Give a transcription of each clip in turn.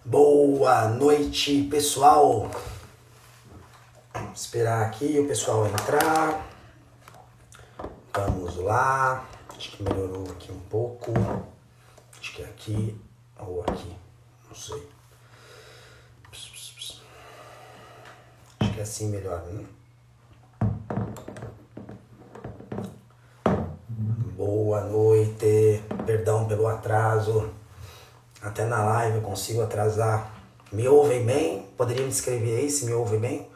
Boa noite, pessoal. Vamos esperar aqui o pessoal entrar. Vamos lá. Acho que melhorou aqui um pouco. Acho que é aqui ou aqui. Não sei. Acho que é assim melhor, né? Boa noite. Perdão pelo atraso. Até na live eu consigo atrasar. Me ouvem bem? Poderia me escrever aí se me ouvem bem?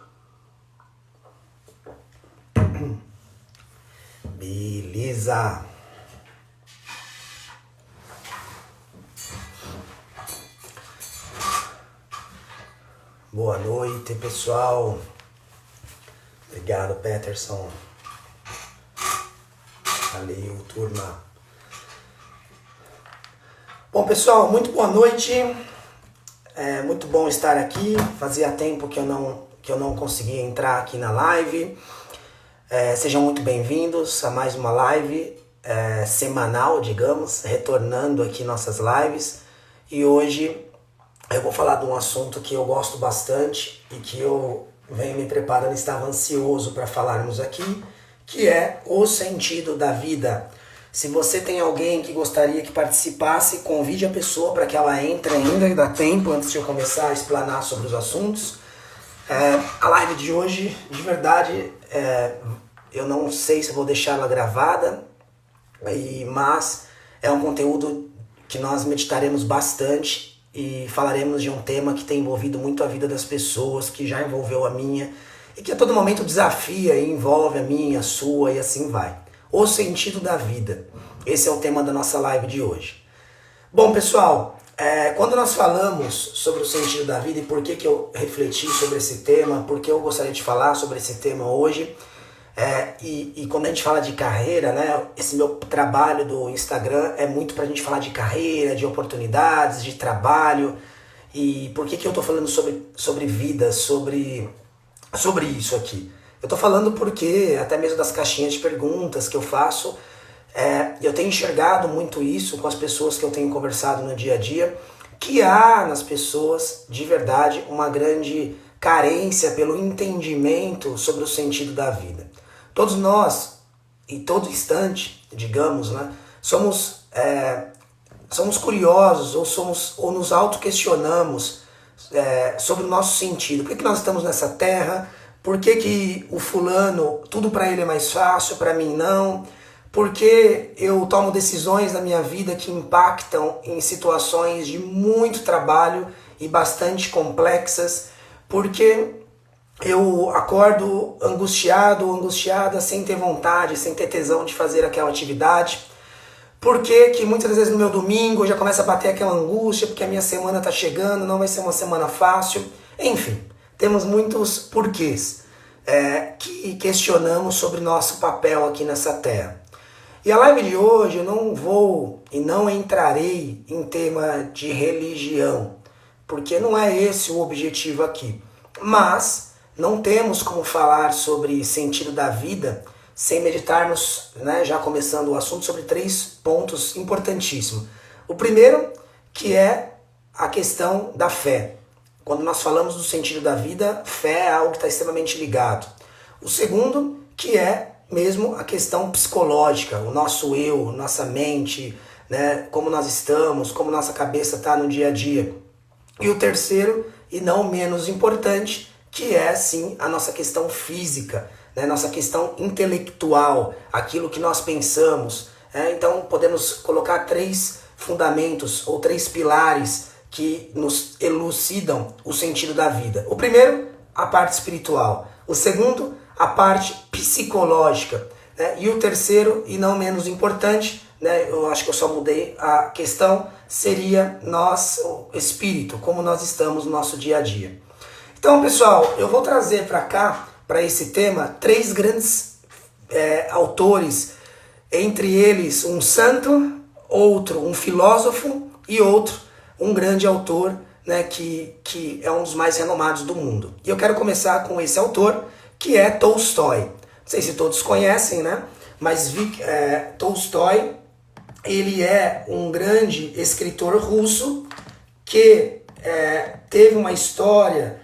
Beleza. Boa noite, pessoal. Obrigado, Peterson. Valeu, turma. Bom, pessoal, muito boa noite. É muito bom estar aqui. Fazia tempo que eu não conseguia entrar aqui na live. Sejam muito bem-vindos a mais uma live semanal, digamos, retornando aqui nossas lives. E hoje eu vou falar de um assunto que eu gosto bastante e que eu venho me preparando, estava ansioso para falarmos aqui, que é o sentido da vida. Se você tem alguém que gostaria que participasse, convide a pessoa para que ela entre ainda, dá tempo antes de eu começar a explanar sobre os assuntos. A live de hoje, de verdade, eu não sei se vou deixar ela gravada, mas é um conteúdo que nós meditaremos bastante e falaremos de um tema que tem envolvido muito a vida das pessoas, que já envolveu a minha e que a todo momento desafia e envolve a minha, a sua e assim vai. O sentido da vida. Esse é o tema da nossa live de hoje. Bom, pessoal, quando nós falamos sobre o sentido da vida e por que eu refleti sobre esse tema, por que eu gostaria de falar sobre esse tema hoje, e quando a gente fala de carreira, né, esse meu trabalho do Instagram é muito pra gente falar de carreira, de oportunidades, de trabalho. E por que eu tô falando sobre vida, sobre isso aqui? Eu tô falando porque, até mesmo das caixinhas de perguntas que eu faço, eu tenho enxergado muito isso com as pessoas que eu tenho conversado no dia a dia, que há nas pessoas, de verdade, uma grande carência pelo entendimento sobre o sentido da vida. Todos nós, em todo instante, digamos, né, somos curiosos ou nos auto-questionamos sobre o nosso sentido. Por que nós estamos nessa terra? Por que o fulano, tudo para ele é mais fácil, para mim não? Por que eu tomo decisões na minha vida que impactam em situações de muito trabalho e bastante complexas? Por que eu acordo angustiado ou angustiada sem ter vontade, sem ter tesão de fazer aquela atividade? Por que muitas vezes no meu domingo já começa a bater aquela angústia porque a minha semana está chegando, não vai ser uma semana fácil? Enfim, temos muitos porquês que questionamos sobre nosso papel aqui nessa terra. E a live de hoje eu não vou e não entrarei em tema de religião, porque não é esse o objetivo aqui. Mas não temos como falar sobre sentido da vida sem meditarmos, né, já começando o assunto, sobre 3 pontos importantíssimos. O primeiro, que é a questão da fé. Quando nós falamos do sentido da vida, fé é algo que está extremamente ligado. O segundo, que é mesmo a questão psicológica, o nosso eu, nossa mente, né, como nós estamos, como nossa cabeça está no dia a dia. E o terceiro, e não menos importante, que é sim a nossa questão física, né, nossa questão intelectual, aquilo que nós pensamos. Então podemos colocar 3 fundamentos ou 3 pilares que nos elucidam o sentido da vida. O primeiro, a parte espiritual. O segundo, a parte psicológica. Né? E o terceiro, e não menos importante, né, eu acho que eu só mudei a questão, seria nós, o espírito, como nós estamos no nosso dia a dia. Então, pessoal, eu vou trazer para cá, para esse tema, 3 grandes autores, entre eles um santo, outro um filósofo e outro um grande autor, né, que é um dos mais renomados do mundo. E eu quero começar com esse autor, que é Tolstói. Não sei se todos conhecem, né? Mas Tolstói, ele é um grande escritor russo que teve uma história,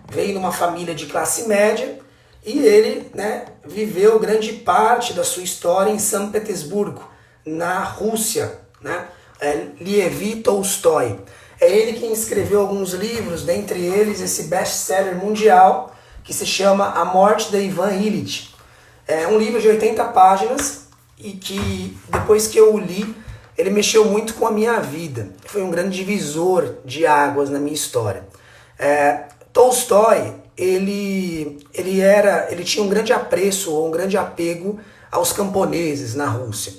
veio numa família de classe média, e ele, né, viveu grande parte da sua história em São Petersburgo, na Rússia, né? Lev Tolstói. É ele quem escreveu alguns livros, dentre eles esse best-seller mundial que se chama A Morte de Ivan Ilitch. É um livro de 80 páginas e que depois que eu o li, ele mexeu muito com a minha vida. Foi um grande divisor de águas na minha história. Tolstói, ele tinha um grande apreço ou um grande apego aos camponeses na Rússia.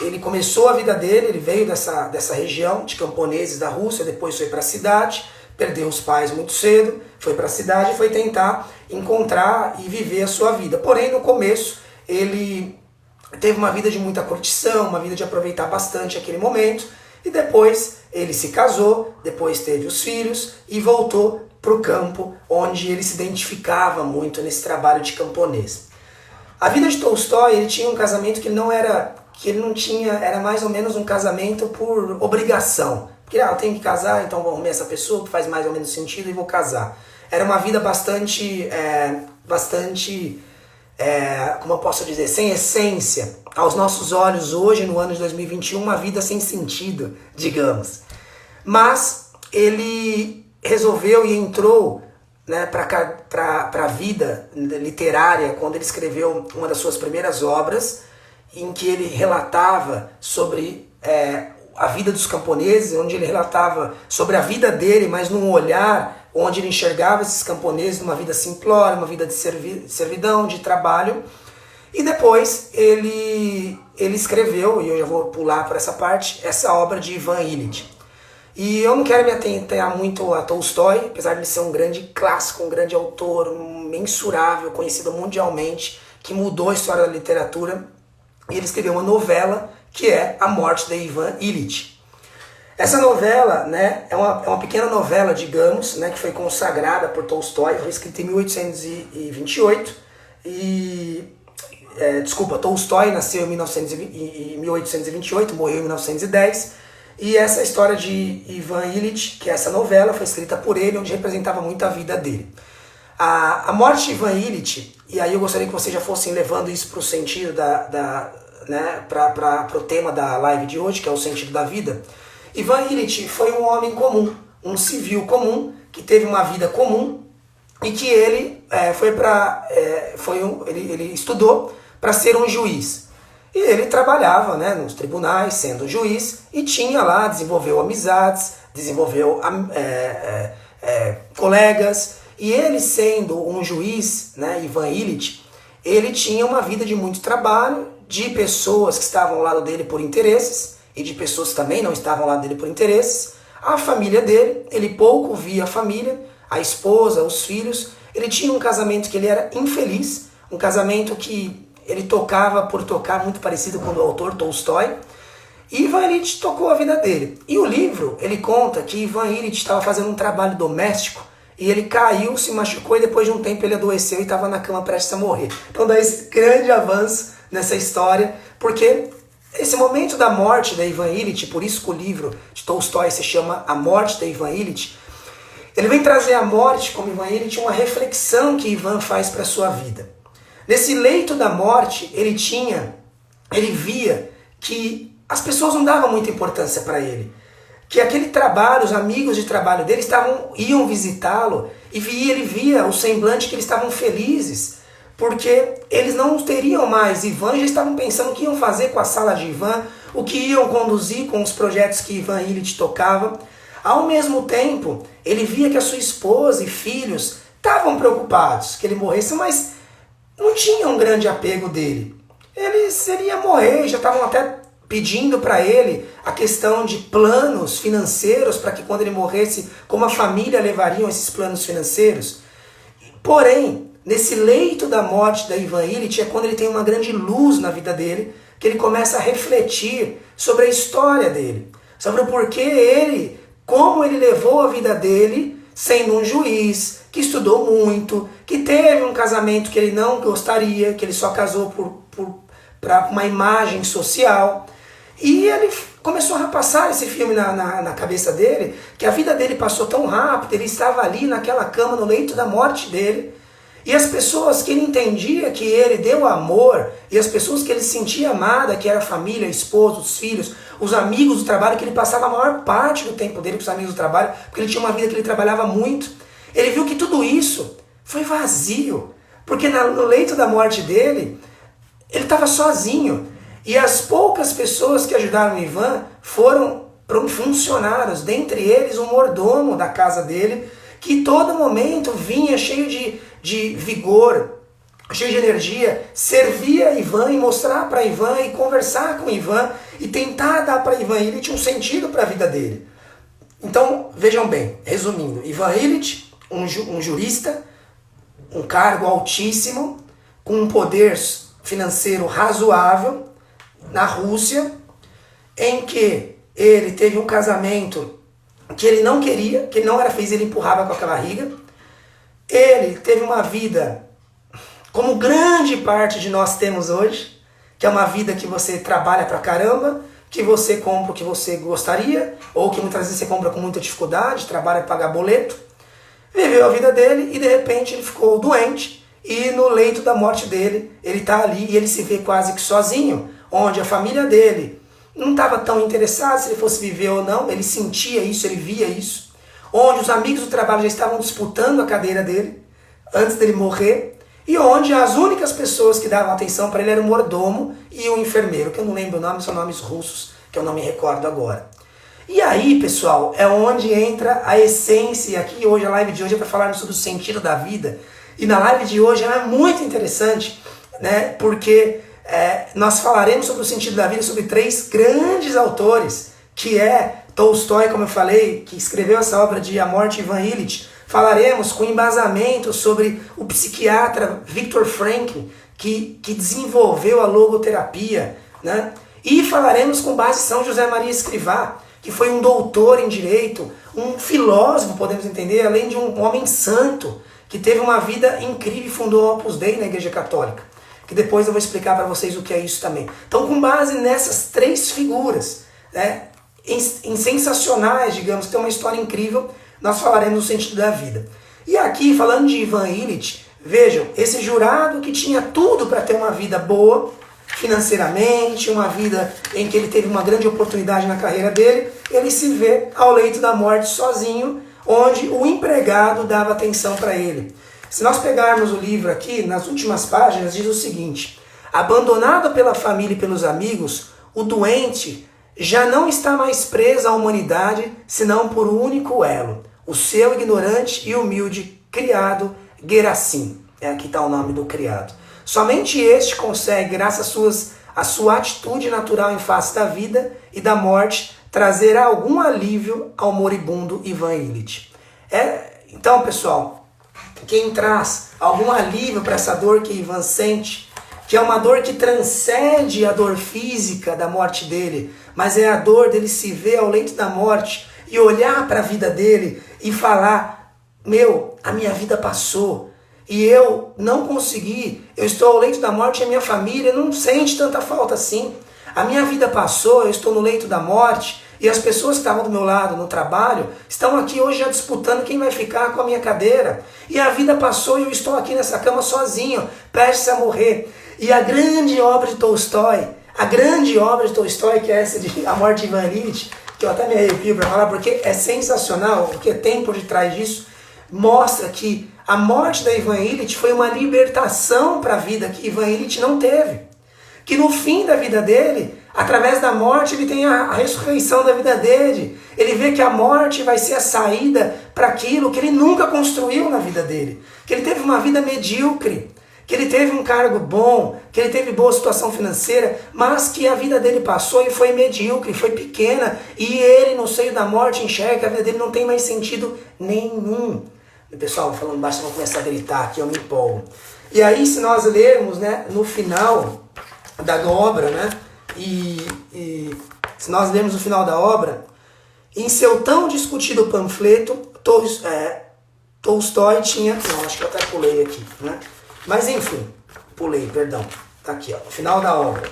Ele começou a vida dele, ele veio dessa região de camponeses da Rússia, depois foi para a cidade, perdeu os pais muito cedo, foi para a cidade e foi tentar encontrar e viver a sua vida. Porém, no começo, ele teve uma vida de muita curtição, uma vida de aproveitar bastante aquele momento, e depois ele se casou, depois teve os filhos e voltou para o campo, onde ele se identificava muito nesse trabalho de camponês. A vida de Tolstói, ele tinha um casamento que ele não tinha, era mais ou menos um casamento por obrigação. Porque eu tenho que casar, então vou arrumar essa pessoa que faz mais ou menos sentido e vou casar. Era uma vida bastante, como eu posso dizer, sem essência. Aos nossos olhos hoje, no ano de 2021, uma vida sem sentido, digamos. Mas ele resolveu e entrou, né, para a vida literária quando ele escreveu uma das suas primeiras obras, em que ele relatava sobre a vida dos camponeses, onde ele relatava sobre a vida dele, mas num olhar onde ele enxergava esses camponeses numa vida simplória, uma vida de servidão, de trabalho. E depois ele escreveu, e eu já vou pular para essa parte, essa obra de Ivan Ilitch. E eu não quero me atentar muito a Tolstói, apesar de ele ser um grande clássico, um grande autor, um mensurável, conhecido mundialmente, que mudou a história da literatura. E ele escreveu uma novela que é A Morte de Ivan Ilitch. Essa novela, né, é uma pequena novela, digamos, né, que foi consagrada por Tolstói, foi escrita em 1828. Tolstói nasceu em 1828, morreu em 1910. E essa história de Ivan Ilitch, que é essa novela, foi escrita por ele, onde representava muito a vida dele. A morte de Ivan Ilitch, e aí eu gostaria que vocês já fossem levando isso para o sentido para o tema da live de hoje, que é o sentido da vida. Ivan Ilitch foi um homem comum, um civil comum, que teve uma vida comum e que ele ele estudou para ser um juiz. E ele trabalhava, né, nos tribunais, sendo juiz, e tinha lá, desenvolveu amizades, desenvolveu colegas. E ele sendo um juiz, né, Ivan Ilitch, ele tinha uma vida de muito trabalho, de pessoas que estavam ao lado dele por interesses, e de pessoas que também não estavam ao lado dele por interesses. A família dele, ele pouco via a família, a esposa, os filhos. Ele tinha um casamento que ele era infeliz, um casamento que ele tocava por tocar, muito parecido com o do autor Tolstói. E Ivan Ilitch tocou a vida dele. E o livro, ele conta que Ivan Ilitch estava fazendo um trabalho doméstico e ele caiu, se machucou e depois de um tempo ele adoeceu e estava na cama prestes a morrer. Então dá esse grande avanço nessa história, porque esse momento da morte da Ivan Ilitch, por isso que o livro de Tolstói se chama A Morte de Ivan Ilitch, ele vem trazer a morte, como Ivan Ilitch, uma reflexão que Ivan faz para a sua vida. Nesse leito da morte, ele via que as pessoas não davam muita importância para ele. Que aquele trabalho, os amigos de trabalho dele iam visitá-lo e ele via o semblante que eles estavam felizes, porque eles não teriam mais Ivan, já estavam pensando o que iam fazer com a sala de Ivan, o que iam conduzir com os projetos que Ivan Ilitch tocava. Ao mesmo tempo, ele via que a sua esposa e filhos estavam preocupados que ele morresse, mas não tinha um grande apego dele. Ele seria morrer, já estavam até pedindo para ele a questão de planos financeiros, para que quando ele morresse, como a família levariam esses planos financeiros. Porém, nesse leito da morte da Ivan Ilitch é quando ele tem uma grande luz na vida dele, que ele começa a refletir sobre a história dele, sobre o porquê como ele levou a vida dele sendo um juiz, que estudou muito, que teve um casamento que ele não gostaria, que ele só casou para uma imagem social. E ele começou a passar esse filme na cabeça dele, que a vida dele passou tão rápido, ele estava ali naquela cama, no leito da morte dele, e as pessoas que ele entendia que ele deu amor, e as pessoas que ele sentia amada, que era a família, a esposa, os filhos, os amigos do trabalho, que ele passava a maior parte do tempo dele com os amigos do trabalho, porque ele tinha uma vida que ele trabalhava muito. Ele viu que tudo isso foi vazio, porque no leito da morte dele, ele estava sozinho. E as poucas pessoas que ajudaram o Ivan foram funcionários, dentre eles um mordomo da casa dele, que todo momento vinha cheio de vigor, cheio de energia, servia Ivan e mostrar para Ivan e conversar com Ivan e tentar dar para Ivan Illich um sentido para a vida dele. Então, vejam bem, resumindo, Ivan Illich, um jurista, um cargo altíssimo, com um poder financeiro razoável na Rússia, em que ele teve um casamento que ele não queria, que ele não era feliz, ele empurrava com a barriga. Ele teve uma vida como grande parte de nós temos hoje, que é uma vida que você trabalha pra caramba, que você compra o que você gostaria, ou que muitas vezes você compra com muita dificuldade, trabalha para pagar boleto. Viveu a vida dele e de repente ele ficou doente, e no leito da morte dele, ele está ali e ele se vê quase que sozinho, onde a família dele não estava tão interessada se ele fosse viver ou não, ele sentia isso, ele via isso, onde os amigos do trabalho já estavam disputando a cadeira dele, antes dele morrer, e onde as únicas pessoas que davam atenção para ele eram o mordomo e o enfermeiro, que eu não lembro o nome, são nomes russos, que eu não me recordo agora. E aí, pessoal, é onde entra a essência, e aqui hoje, a live de hoje é para falarmos sobre o sentido da vida, e na live de hoje é muito interessante, né, porque nós falaremos sobre o sentido da vida, sobre 3 grandes autores, que é Tolstói, como eu falei, que escreveu essa obra de A Morte de Ivan Illich. Falaremos com embasamento sobre o psiquiatra Viktor Frankl, que desenvolveu a logoterapia, né? E falaremos com base em São José Maria Escrivá, que foi um doutor em direito, um filósofo, podemos entender, além de um homem santo, que teve uma vida incrível e fundou o Opus Dei na Igreja Católica, que depois eu vou explicar para vocês o que é isso também. Então, com base nessas 3 figuras, né, em sensacionais, digamos, que tem uma história incrível, nós falaremos do sentido da vida. E aqui, falando de Ivan Illich, vejam, esse jurado que tinha tudo para ter uma vida boa, financeiramente, uma vida em que ele teve uma grande oportunidade na carreira dele, ele se vê ao leito da morte sozinho, onde o empregado dava atenção para ele. Se nós pegarmos o livro aqui, nas últimas páginas, diz o seguinte: abandonado pela família e pelos amigos, o doente já não está mais preso à humanidade, senão por um único elo, o seu ignorante e humilde criado Gerasim. Aqui está o nome do criado. Somente este consegue, graças à sua atitude natural em face da vida e da morte, trazer algum alívio ao moribundo Ivan Illich. Então, pessoal, quem traz algum alívio para essa dor que Ivan sente, que é uma dor que transcende a dor física da morte dele, mas é a dor dele se ver ao leito da morte e olhar para a vida dele e falar: meu, a minha vida passou e eu não consegui, eu estou ao leito da morte e a minha família não sente tanta falta assim. A minha vida passou, eu estou no leito da morte e as pessoas que estavam do meu lado no trabalho estão aqui hoje já disputando quem vai ficar com a minha cadeira. E a vida passou e eu estou aqui nessa cama sozinho, prestes a morrer. E a grande obra de Tolstói, que é essa de A Morte de Ivan Illich, que eu até me arrepio para falar, porque é sensacional, o que tem por detrás disso, mostra que a morte da Ivan Illich foi uma libertação para a vida que Ivan Illich não teve. Que no fim da vida dele, através da morte, ele tem a ressurreição da vida dele. Ele vê que a morte vai ser a saída para aquilo que ele nunca construiu na vida dele. Que ele teve uma vida medíocre, que ele teve um cargo bom, que ele teve boa situação financeira, mas que a vida dele passou e foi medíocre, foi pequena, e ele no seio da morte enxerga que a vida dele não tem mais sentido nenhum. E, pessoal, falando baixo, vão começar a gritar aqui, eu me empolgo. E aí, se nós lermos, né, no final da obra, né, e se nós lermos o final da obra, em seu tão discutido panfleto, Tolstói tinha... Não, acho que eu até pulei aqui, né? Mas enfim, pulei, perdão. Tá aqui, ó, final da obra.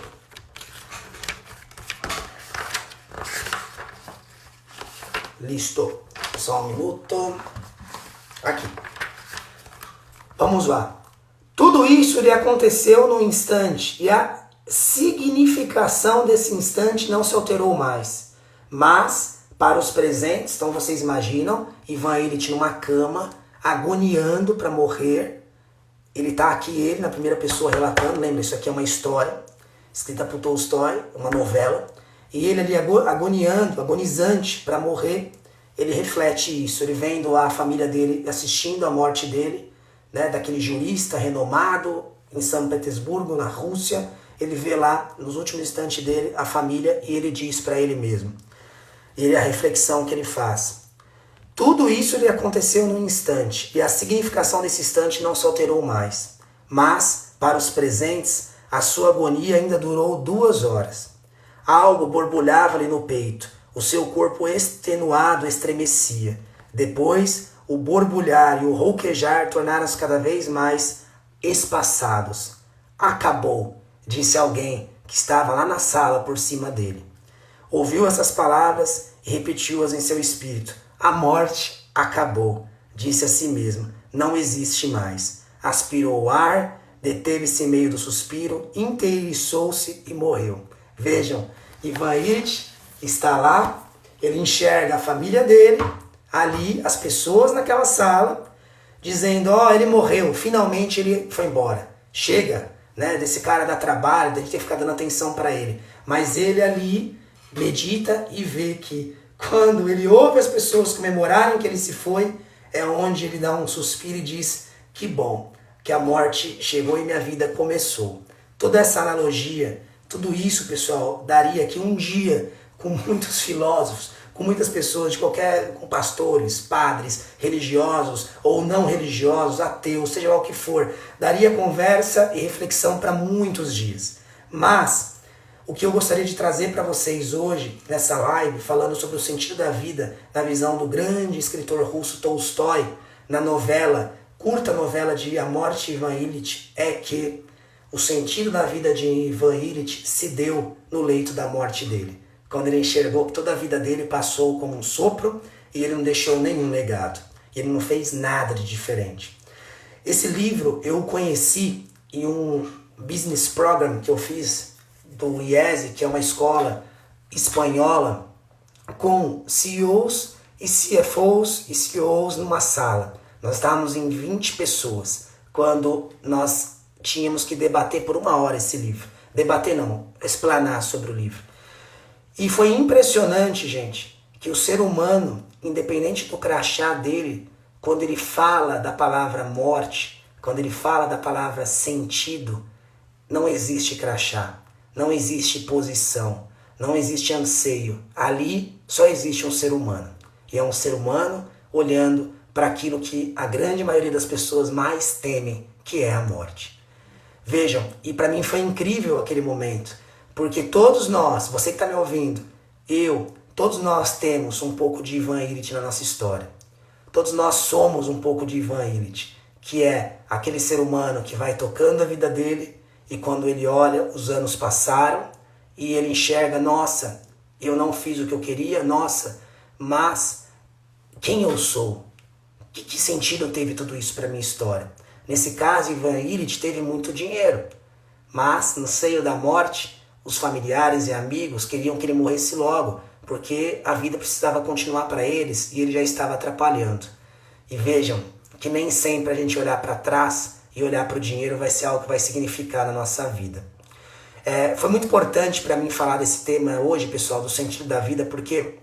Listo. Só um minuto. Aqui. Vamos lá. Tudo isso lhe aconteceu num instante, e a significação desse instante não se alterou mais. Mas, para os presentes, então vocês imaginam, Ivan Illich numa cama, agoniando para morrer. Ele está aqui, ele na primeira pessoa relatando, lembra, isso aqui é uma história, escrita por Tolstói, uma novela, e ele ali agoniando, agonizante para morrer, ele reflete isso, ele vendo a família dele, assistindo a morte dele, né, daquele jurista renomado em São Petersburgo, na Rússia, ele vê lá, nos últimos instantes dele, a família, e ele diz para ele mesmo, a reflexão que ele faz. Tudo isso lhe aconteceu num instante, e a significação desse instante não se alterou mais. Mas, para os presentes, a sua agonia ainda durou 2 horas. Algo borbulhava-lhe no peito, o seu corpo extenuado estremecia. Depois, o borbulhar e o rouquejar tornaram-se cada vez mais espaçados. Acabou, disse alguém que estava lá na sala por cima dele. Ouviu essas palavras e repetiu-as em seu espírito. A morte acabou, disse a si mesmo, não existe mais. Aspirou o ar, deteve-se em meio do suspiro, inteiriçou-se e morreu. Vejam, Ivan Illich está lá, ele enxerga a família dele, ali, as pessoas naquela sala, dizendo, ele morreu, finalmente ele foi embora. Chega, né, desse cara dar trabalho, de ter que ficar dando atenção para ele. Mas ele ali medita e vê que quando ele ouve as pessoas comemorarem que ele se foi, é onde ele dá um suspiro e diz, que bom, que a morte chegou e minha vida começou. Toda essa analogia, tudo isso, pessoal, daria aqui um dia com muitos filósofos, com muitas pessoas, com pastores, padres, religiosos ou não religiosos, ateus, seja lá o que for, daria conversa e reflexão para muitos dias. Mas o que eu gostaria de trazer para vocês hoje, nessa live, falando sobre o sentido da vida, na visão do grande escritor russo Tolstói, na novela, curta novela de A Morte de Ivan Illich, é que o sentido da vida de Ivan Illich se deu no leito da morte dele. Quando ele enxergou que toda a vida dele passou como um sopro e ele não deixou nenhum legado. Ele não fez nada de diferente. Esse livro eu o conheci em um business program que eu fiz do IESE, que é uma escola espanhola, com CEOs e CFOs e CEOs numa sala. Nós estávamos em 20 pessoas, quando nós tínhamos que debater por 1 hora esse livro. Debater não, explanar sobre o livro. E foi impressionante, gente, que o ser humano, independente do crachá dele, quando ele fala da palavra morte, quando ele fala da palavra sentido, não existe crachá. Não existe posição, não existe anseio. Ali só existe um ser humano. E é um ser humano olhando para aquilo que a grande maioria das pessoas mais temem, que é a morte. Vejam, e para mim foi incrível aquele momento, porque todos nós, você que está me ouvindo, todos nós temos um pouco de Ivan Illich na nossa história. Todos nós somos um pouco de Ivan Illich, que é aquele ser humano que vai tocando a vida dele, e quando ele olha, os anos passaram e ele enxerga, nossa, eu não fiz o que eu queria, nossa, mas quem eu sou? Que sentido teve tudo isso para a minha história? Nesse caso, Ivan Illich teve muito dinheiro, mas no seio da morte, os familiares e amigos queriam que ele morresse logo, porque a vida precisava continuar para eles e ele já estava atrapalhando. E vejam que nem sempre a gente olhar para trás e olhar para o dinheiro vai ser algo que vai significar na nossa vida. Foi muito importante para mim falar desse tema hoje, pessoal, do sentido da vida, porque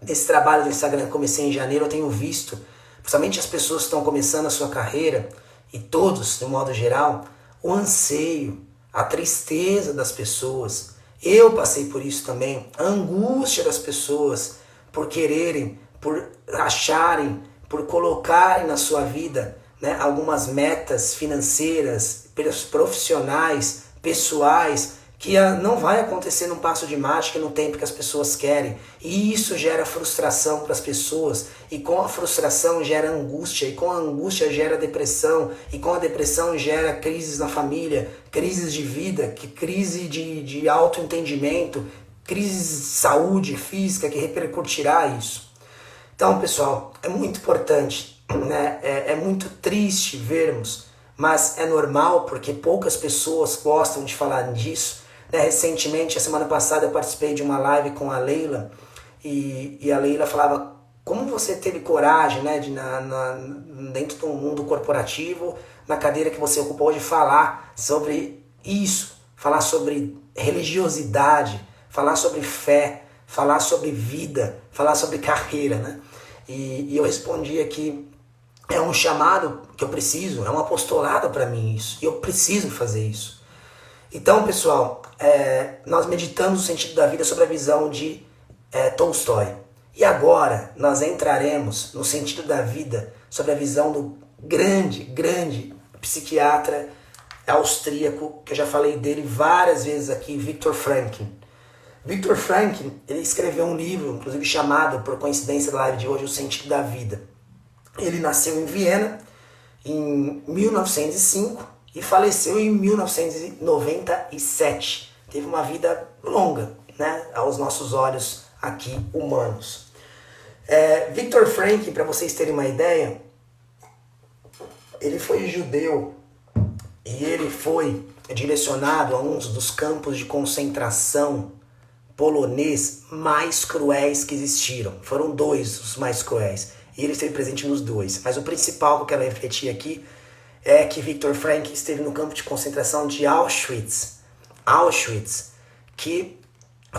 nesse trabalho do Instagram que comecei em janeiro, eu tenho visto, principalmente as pessoas que estão começando a sua carreira, e todos, de um modo geral, o anseio, a tristeza das pessoas. Eu passei por isso também, a angústia das pessoas por quererem, por acharem, por colocarem na sua vida, né, algumas metas financeiras, profissionais, pessoais, que não vai acontecer num passo de mágica no tempo que as pessoas querem. E isso gera frustração para as pessoas, e com a frustração gera angústia, e com a angústia gera depressão, e com a depressão gera crises na família, crises de vida, crise de autoentendimento, crise de saúde física que repercutirá isso. Então, pessoal, é muito importante, né? É muito triste vermos, mas é normal porque poucas pessoas gostam de falar disso. Né? Recentemente, a semana passada, eu participei de uma live com a Leila e a Leila falava como você teve coragem, né, de dentro do mundo corporativo, na cadeira que você ocupou, de falar sobre isso, falar sobre religiosidade, falar sobre fé, falar sobre vida, falar sobre carreira, né? E eu respondi aqui, é um chamado que eu preciso, é um apostolado para mim isso, e eu preciso fazer isso. Então, pessoal, nós meditamos o sentido da vida sobre a visão de Tolstói. E agora nós entraremos no sentido da vida sobre a visão do grande psiquiatra austríaco, que eu já falei dele várias vezes aqui, Viktor Frankl. Viktor Frankl, ele escreveu um livro, inclusive chamado, por coincidência da live de hoje, O Sentido da Vida. Ele nasceu em Viena em 1905 e faleceu em 1997. Teve uma vida longa, né, aos nossos olhos aqui humanos. Viktor Frankl, para vocês terem uma ideia, ele foi judeu e ele foi direcionado a um dos campos de concentração polonês mais cruéis que existiram. Foram dois os mais cruéis e ele esteve presente nos dois. Mas o principal que eu quero refletir aqui é que Viktor Frankl esteve no campo de concentração de Auschwitz, que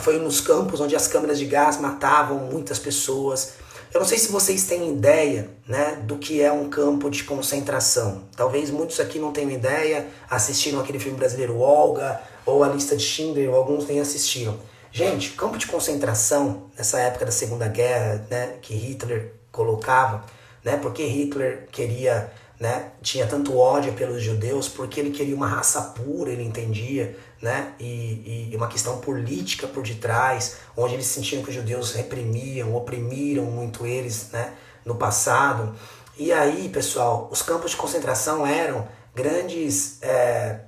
foi um dos campos onde as câmeras de gás matavam muitas pessoas. Eu não sei se vocês têm ideia, né, do que é um campo de concentração. Talvez muitos aqui não tenham ideia, assistiram aquele filme brasileiro Olga, ou A Lista de Schindler, ou alguns nem assistiram. Gente, campo de concentração, nessa época da Segunda Guerra, né, que Hitler colocava, né, porque Hitler queria, né, tinha tanto ódio pelos judeus, porque ele queria uma raça pura, ele entendia, né, e uma questão política por detrás, onde eles sentiam que os judeus reprimiam, oprimiram muito eles, né, no passado. E aí, pessoal, os campos de concentração eram grandes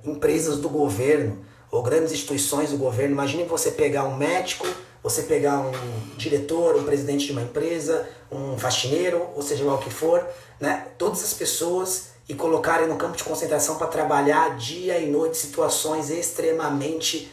empresas do governo, ou grandes instituições do governo. Imagine você pegar um médico, você pegar um diretor, um presidente de uma empresa, um faxineiro, ou seja lá o que for, né, todas as pessoas, e colocarem no campo de concentração para trabalhar dia e noite, situações extremamente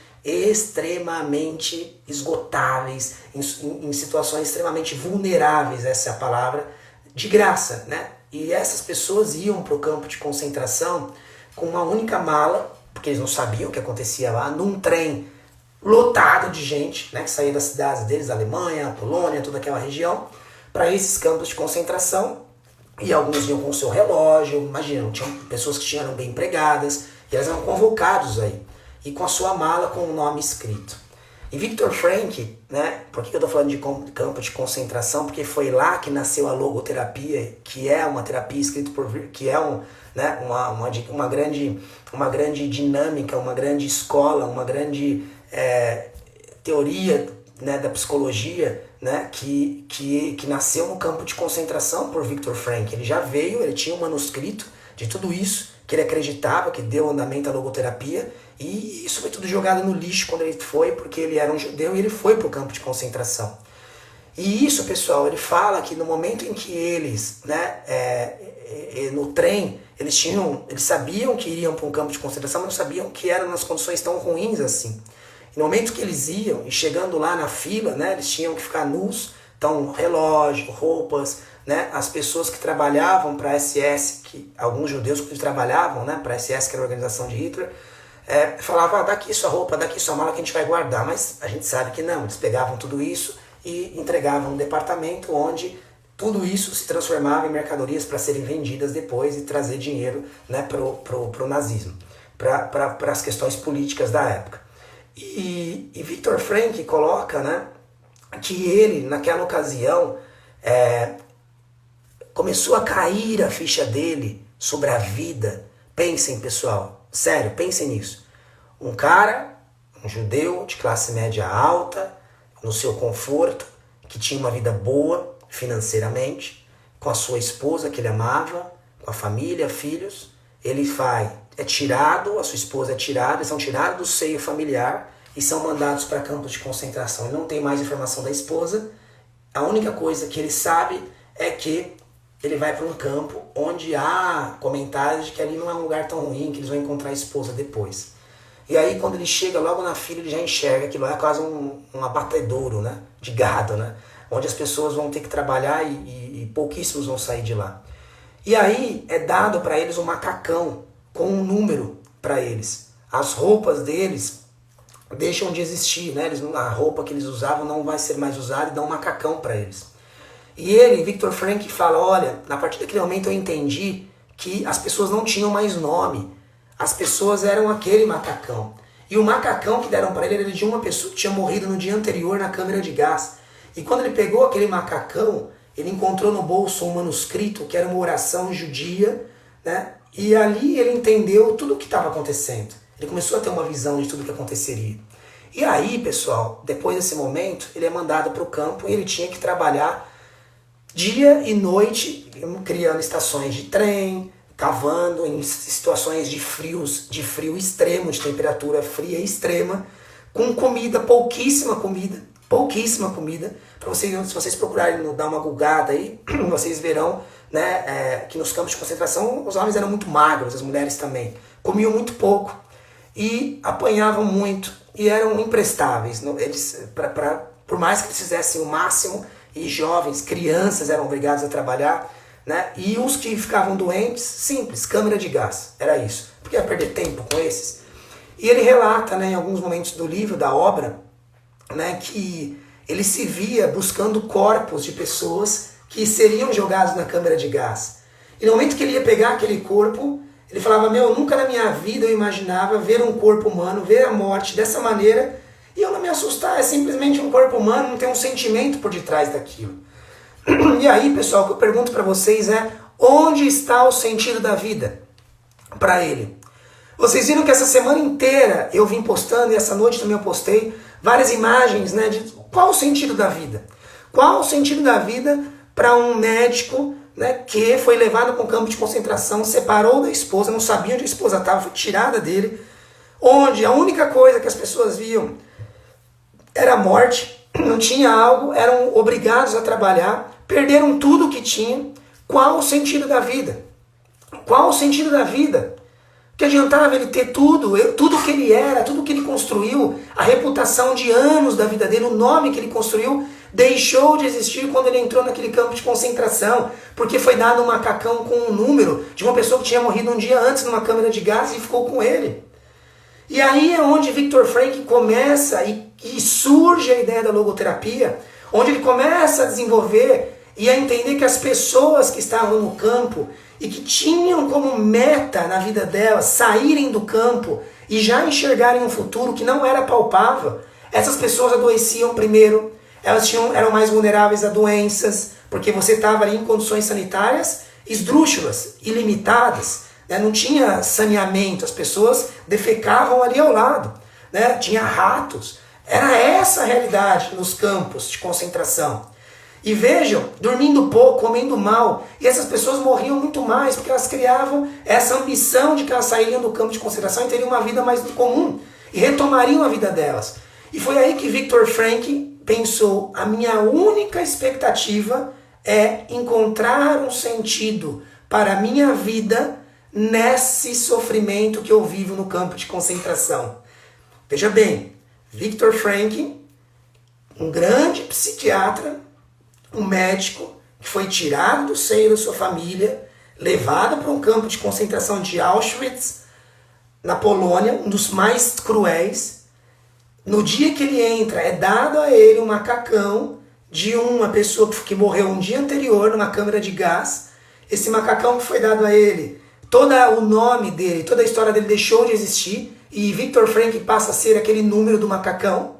esgotáveis, em situações extremamente vulneráveis, essa é a palavra, de graça, né? E essas pessoas iam para o campo de concentração com uma única mala, porque eles não sabiam o que acontecia lá, num trem lotado de gente, né, que saía das cidades deles, Alemanha, Polônia, toda aquela região, para esses campos de concentração. E alguns iam com o seu relógio, imagina, tinham pessoas que eram bem empregadas, e elas eram convocados aí, e com a sua mala com o nome escrito. E Viktor Frankl, né, por que eu estou falando de campo de concentração? Porque foi lá que nasceu a logoterapia, que é uma terapia escrita por, que é uma grande dinâmica, uma grande escola, uma grande teoria, né, da psicologia, né, que nasceu no campo de concentração por Viktor Frankl. Ele já veio, ele tinha um manuscrito de tudo isso, que ele acreditava, que deu andamento à logoterapia, e isso foi tudo jogado no lixo quando ele foi, porque ele era um judeu e ele foi para o campo de concentração. E isso, pessoal, ele fala que no momento em que eles, né, no trem, eles sabiam que iriam para um campo de concentração, mas não sabiam que eram nas condições tão ruins assim. No momento que eles iam, e chegando lá na fila, né, eles tinham que ficar nus, então relógio, roupas, né, as pessoas que trabalhavam para a SS, que alguns judeus que trabalhavam, né, para a SS, que era a organização de Hitler, falavam, dá aqui sua roupa, dá aqui sua mala que a gente vai guardar, mas a gente sabe que não, eles pegavam tudo isso e entregavam um departamento onde tudo isso se transformava em mercadorias para serem vendidas depois e trazer dinheiro, né, pro nazismo, para as questões políticas da época. E Viktor Frankl coloca, né, que ele, naquela ocasião, começou a cair a ficha dele sobre a vida. Pensem, pessoal, sério, pensem nisso. Um cara, um judeu de classe média alta, no seu conforto, que tinha uma vida boa financeiramente, com a sua esposa que ele amava, com a família, filhos, ele é tirado, a sua esposa é tirada, eles são tirados do seio familiar e são mandados para campos de concentração. Ele não tem mais informação da esposa A única coisa que ele sabe é que ele vai para um campo onde há comentários de que ali não é um lugar tão ruim, que eles vão encontrar a esposa depois. E aí quando ele chega logo na fila, ele já enxerga que lá é quase um abatedouro, né, de gado, né, onde as pessoas vão ter que trabalhar e pouquíssimos vão sair de lá. E aí é dado para eles um macacão com um número para eles. As roupas deles deixam de existir, né? A roupa que eles usavam não vai ser mais usada e dão um macacão para eles. E ele, Viktor Frankl, fala, olha, a partir daquele momento eu entendi que as pessoas não tinham mais nome. As pessoas eram aquele macacão. E o macacão que deram para ele era de uma pessoa que tinha morrido no dia anterior na câmara de gás. E quando ele pegou aquele macacão, ele encontrou no bolso um manuscrito que era uma oração judia, né? E ali ele entendeu tudo o que estava acontecendo. Ele começou a ter uma visão de tudo o que aconteceria. E aí, pessoal, depois desse momento, ele é mandado para o campo e ele tinha que trabalhar dia e noite, criando estações de trem, cavando em situações de frio extremo, de temperatura fria extrema, com comida, pouquíssima comida. Para vocês, se vocês procurarem dar uma googada aí, vocês verão, né, que nos campos de concentração os homens eram muito magros, as mulheres também. Comiam muito pouco e apanhavam muito e eram imprestáveis. Eles, por mais que eles fizessem o máximo, e jovens, crianças eram obrigados a trabalhar, né? E os que ficavam doentes, simples, câmara de gás, era isso. Porque ia perder tempo com esses. E ele relata, né, em alguns momentos do livro, da obra, né, que ele se via buscando corpos de pessoas que seriam jogados na câmara de gás. E no momento que ele ia pegar aquele corpo, ele falava, nunca na minha vida eu imaginava ver um corpo humano, ver a morte dessa maneira, e eu não me assustar, é simplesmente um corpo humano, não tem um sentimento por detrás daquilo. E aí, pessoal, o que eu pergunto para vocês é, onde está o sentido da vida para ele? Vocês viram que essa semana inteira eu vim postando, e essa noite também eu postei, várias imagens, né, de qual o sentido da vida. Qual o sentido da vida para um médico, né, que foi levado para um campo de concentração, separou da esposa, não sabia onde a esposa estava, foi tirada dele, onde a única coisa que as pessoas viam era a morte, não tinha algo, eram obrigados a trabalhar, perderam tudo o que tinham. Qual o sentido da vida? Qual o sentido da vida? Que adiantava ele ter tudo que ele era, tudo que ele construiu, a reputação de anos da vida dele, o nome que ele construiu, deixou de existir quando ele entrou naquele campo de concentração, porque foi dado um macacão com um número de uma pessoa que tinha morrido um dia antes numa câmara de gás e ficou com ele. E aí é onde Viktor Frankl começa e surge a ideia da logoterapia, onde ele começa a desenvolver e a entender que as pessoas que estavam no campo e que tinham como meta na vida delas saírem do campo e já enxergarem um futuro que não era palpável, essas pessoas adoeciam primeiro, elas eram mais vulneráveis a doenças, porque você estava ali em condições sanitárias esdrúxulas, ilimitadas, né? Não tinha saneamento, as pessoas defecavam ali ao lado, né? Tinha ratos. Era essa a realidade nos campos de concentração. E vejam, dormindo pouco, comendo mal, e essas pessoas morriam muito mais, porque elas criavam essa ambição de que elas sairiam do campo de concentração e teriam uma vida mais comum, e retomariam a vida delas. E foi aí que Viktor Frankl pensou, a minha única expectativa é encontrar um sentido para a minha vida nesse sofrimento que eu vivo no campo de concentração. Veja bem, Viktor Frankl, um grande psiquiatra, um médico que foi tirado do seio da sua família, levado para um campo de concentração de Auschwitz, na Polônia, um dos mais cruéis. No dia que ele entra, é dado a ele um macacão de uma pessoa que morreu um dia anterior numa câmara de gás. Esse macacão que foi dado a ele, todo o nome dele, toda a história dele deixou de existir, e Viktor Frankl passa a ser aquele número do macacão.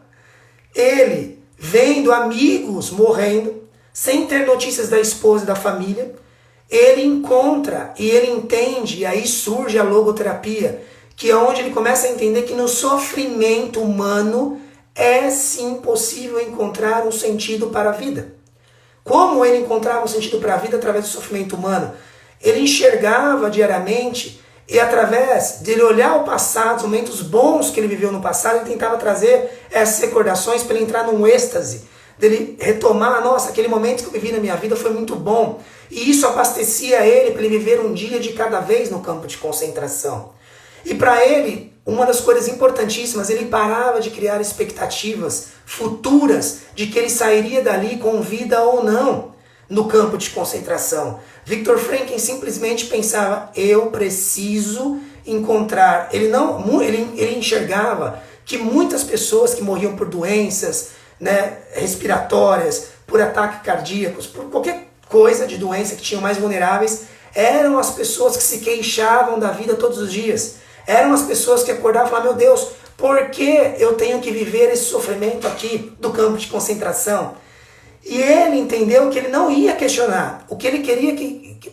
Ele, vendo amigos morrendo, sem ter notícias da esposa e da família, ele encontra e ele entende, e aí surge a logoterapia, que é onde ele começa a entender que no sofrimento humano é sim possível encontrar um sentido para a vida. Como ele encontrava um sentido para a vida através do sofrimento humano? Ele enxergava diariamente e através dele olhar o passado, os momentos bons que ele viveu no passado, ele tentava trazer essas recordações para ele entrar num êxtase, dele retomar, nossa, aquele momento que eu vivi na minha vida foi muito bom. E isso abastecia ele para ele viver um dia de cada vez no campo de concentração. E para ele, uma das coisas importantíssimas, ele parava de criar expectativas futuras de que ele sairia dali com vida ou não no campo de concentração. Viktor Frankl simplesmente pensava, eu preciso encontrar. Ele enxergava que muitas pessoas que morriam por doenças, né, respiratórias, por ataques cardíacos, por qualquer coisa de doença que tinham mais vulneráveis, eram as pessoas que se queixavam da vida todos os dias. Eram as pessoas que acordavam e falavam, meu Deus, por que eu tenho que viver esse sofrimento aqui do campo de concentração? E ele entendeu que ele não ia questionar. O que ele queria,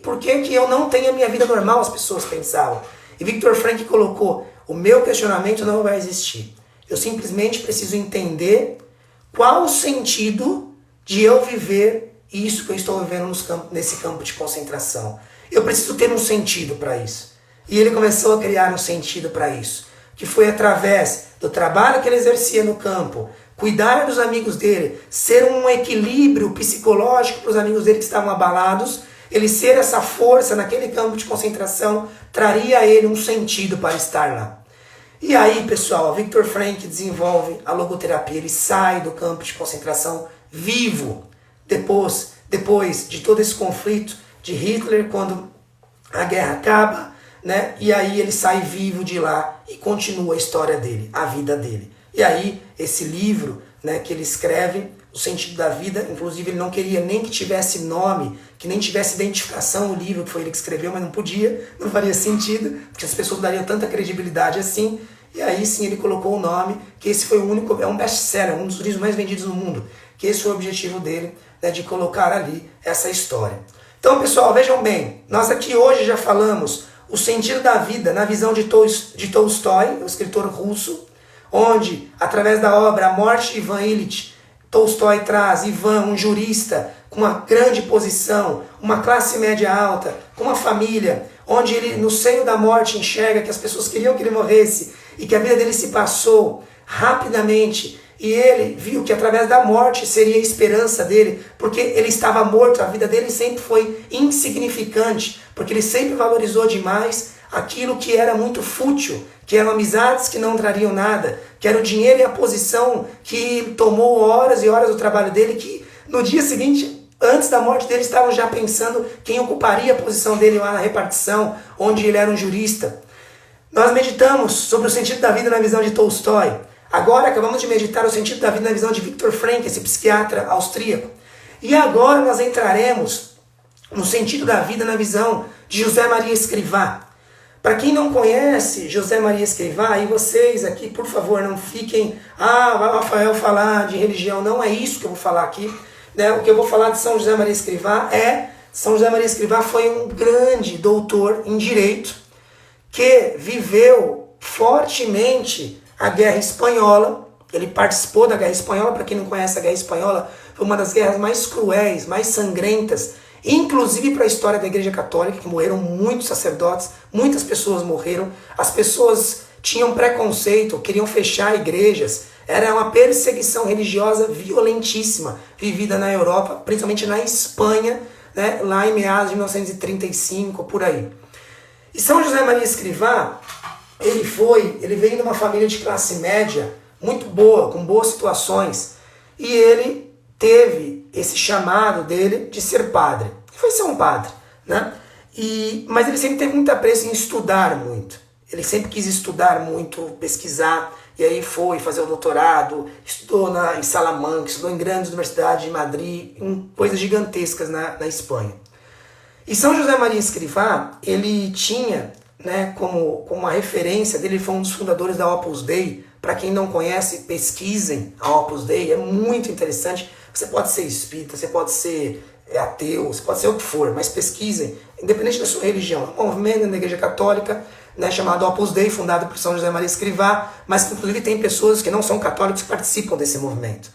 por que eu não tenho a minha vida normal, as pessoas pensavam. E Viktor Frankl colocou, o meu questionamento não vai existir. Eu simplesmente preciso entender qual o sentido de eu viver isso que eu estou vivendo nesse campo de concentração. Eu preciso ter um sentido para isso. E ele começou a criar um sentido para isso, que foi através do trabalho que ele exercia no campo, cuidar dos amigos dele, ser um equilíbrio psicológico para os amigos dele que estavam abalados, ele ser essa força naquele campo de concentração, traria a ele um sentido para estar lá. E aí, pessoal, Viktor Frankl desenvolve a logoterapia, ele sai do campo de concentração vivo, depois de todo esse conflito de Hitler, quando a guerra acaba, né? E aí ele sai vivo de lá e continua a história dele, a vida dele. E aí, esse livro, né, que ele escreve, O Sentido da Vida, inclusive ele não queria nem que tivesse nome, que nem tivesse identificação no livro, que foi ele que escreveu, mas não podia, não faria sentido, porque as pessoas dariam tanta credibilidade assim. E aí sim ele colocou o nome, que esse foi o único, é um best-seller, um dos livros mais vendidos no mundo, que esse foi o objetivo dele, né, de colocar ali essa história. Então, pessoal, vejam bem, nós aqui hoje já falamos o sentido da vida na visão de Tolstói, o escritor russo, onde, através da obra A Morte de Ivan Ilitch, Tolstói traz Ivan, um jurista com uma grande posição, uma classe média alta, com uma família, onde ele, no seio da morte, enxerga que as pessoas queriam que ele morresse e que a vida dele se passou rapidamente. E ele viu que através da morte seria a esperança dele, porque ele estava morto, a vida dele sempre foi insignificante, porque ele sempre valorizou demais aquilo que era muito fútil, que eram amizades que não trariam nada, que era o dinheiro e a posição que tomou horas e horas do trabalho dele, que no dia seguinte, antes da morte dele, estavam já pensando quem ocuparia a posição dele lá na repartição, onde ele era um jurista. Nós meditamos sobre o sentido da vida na visão de Tolstói. Agora acabamos de meditar o sentido da vida na visão de Viktor Frankl, esse psiquiatra austríaco. E agora nós entraremos no sentido da vida na visão de José Maria Escrivá. Para quem não conhece José Maria Escrivá, e vocês aqui, por favor, não fiquem, vai o Rafael falar de religião, não é isso que eu vou falar aqui. Né? O que eu vou falar de São José Maria Escrivá São José Maria Escrivá foi um grande doutor em direito, que viveu fortemente a Guerra Espanhola. Ele participou da Guerra Espanhola. Para quem não conhece, a Guerra Espanhola foi uma das guerras mais cruéis, mais sangrentas, inclusive para a história da Igreja Católica, que morreram muitos sacerdotes, muitas pessoas morreram, as pessoas tinham preconceito, queriam fechar igrejas, era uma perseguição religiosa violentíssima, vivida na Europa, principalmente na Espanha, né, lá em meados de 1935, por aí. E São José Maria Escrivá, ele veio de uma família de classe média, muito boa, com boas situações, e ele teve esse chamado dele de ser padre. Ele foi ser um padre, né? Mas ele sempre teve muito apreço em estudar muito. Ele sempre quis estudar muito, pesquisar, e aí foi fazer o doutorado, estudou em Salamanca, estudou em grandes universidades de Madrid, em coisas gigantescas na Espanha. E São José Maria Escrivá, ele tinha, né, como uma referência dele, ele foi um dos fundadores da Opus Dei. Para quem não conhece, pesquisem a Opus Dei, é muito interessante. Você pode ser espírita, você pode ser ateu, você pode ser o que for, mas pesquisem, independente da sua religião. É um movimento da Igreja Católica, né, chamado Opus Dei, fundado por São José Maria Escrivá, mas que inclusive tem pessoas que não são católicos que participam desse movimento.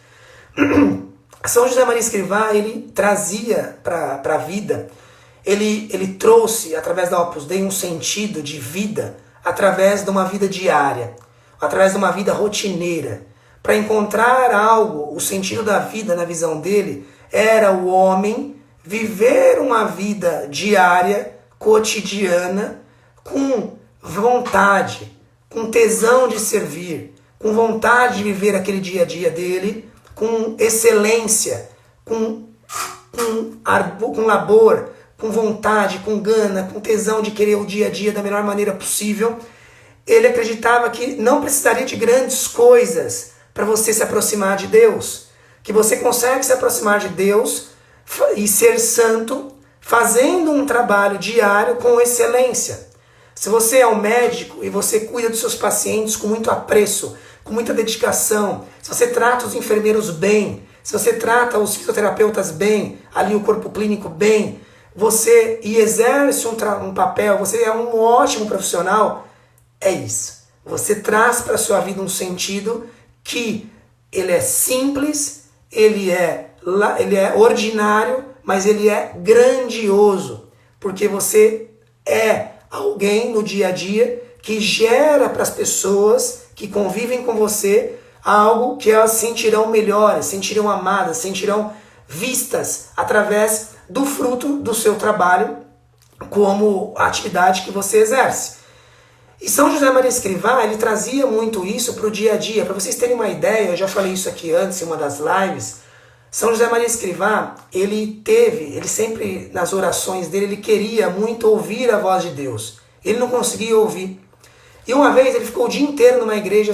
São José Maria Escrivá, ele trazia para a vida, ele trouxe, através da Opus Dei, um sentido de vida, através de uma vida diária, através de uma vida rotineira. para encontrar algo, o sentido da vida na visão dele, era o homem viver uma vida diária, cotidiana, com vontade, com tesão de servir, com vontade de viver aquele dia a dia dele, com excelência, com labor, com vontade, com gana, com tesão de querer o dia a dia da melhor maneira possível. Ele acreditava que não precisaria de grandes coisas para você se aproximar de Deus, que você consegue se aproximar de Deus e ser santo fazendo um trabalho diário com excelência. Se você é um médico e você cuida dos seus pacientes com muito apreço, com muita dedicação, se você trata os enfermeiros bem, se você trata os fisioterapeutas bem, ali o corpo clínico bem, você exerce um papel, você é um ótimo profissional, é isso. Você traz para a sua vida um sentido que ele é simples, ele é ordinário, mas ele é grandioso, porque você é alguém no dia a dia que gera para as pessoas que convivem com você algo que elas sentirão melhores, sentirão amadas, sentirão vistas através do fruto do seu trabalho como atividade que você exerce. E São José Maria Escrivá, ele trazia muito isso para o dia a dia. Para vocês terem uma ideia, eu já falei isso aqui antes em uma das lives, São José Maria Escrivá, ele sempre nas orações dele, ele queria muito ouvir a voz de Deus. Ele não conseguia ouvir. E uma vez ele ficou o dia inteiro numa igreja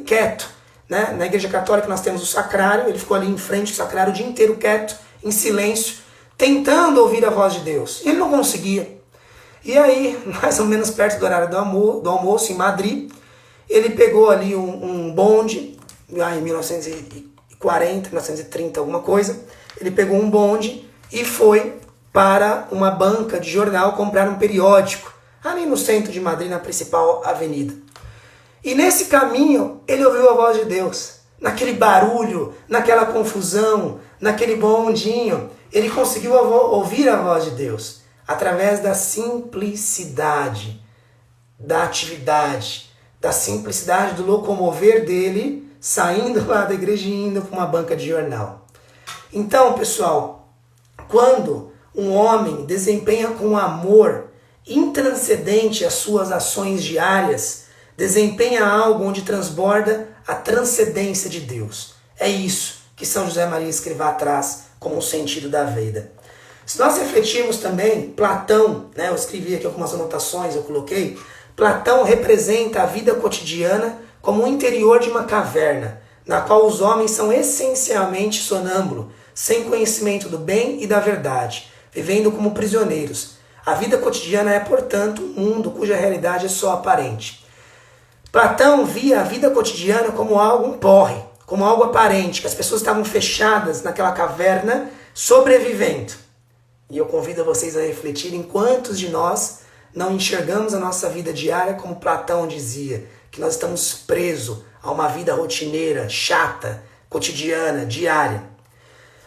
quieto, né? Na igreja católica nós temos o sacrário, ele ficou ali em frente ao sacrário o dia inteiro quieto, em silêncio, tentando ouvir a voz de Deus. E ele não conseguia. E aí, mais ou menos perto do horário do almoço, em Madrid, ele pegou ali um bonde, lá em 1940, 1930, alguma coisa, ele pegou um bonde e foi para uma banca de jornal comprar um periódico, ali no centro de Madrid, na principal avenida. E nesse caminho, ele ouviu a voz de Deus. Naquele barulho, naquela confusão, naquele bondinho, ele conseguiu ouvir a voz de Deus. Através da simplicidade, da atividade, da simplicidade do locomover dele, saindo lá da igreja e indo para uma banca de jornal. Então, pessoal, quando um homem desempenha com amor intranscendente as suas ações diárias, desempenha algo onde transborda a transcendência de Deus. É isso que São José Maria Escrivá traz como o sentido da vida. Se nós refletirmos também, Platão, né, eu escrevi aqui algumas anotações, eu coloquei, Platão representa a vida cotidiana como o interior de uma caverna, na qual os homens são essencialmente sonâmbulos, sem conhecimento do bem e da verdade, vivendo como prisioneiros. A vida cotidiana é, portanto, um mundo cuja realidade é só aparente. Platão via a vida cotidiana como algo, um porre, como algo aparente, que as pessoas estavam fechadas naquela caverna, sobrevivendo. E eu convido vocês a refletirem quantos de nós não enxergamos a nossa vida diária como Platão dizia, que nós estamos presos a uma vida rotineira, chata, cotidiana, diária.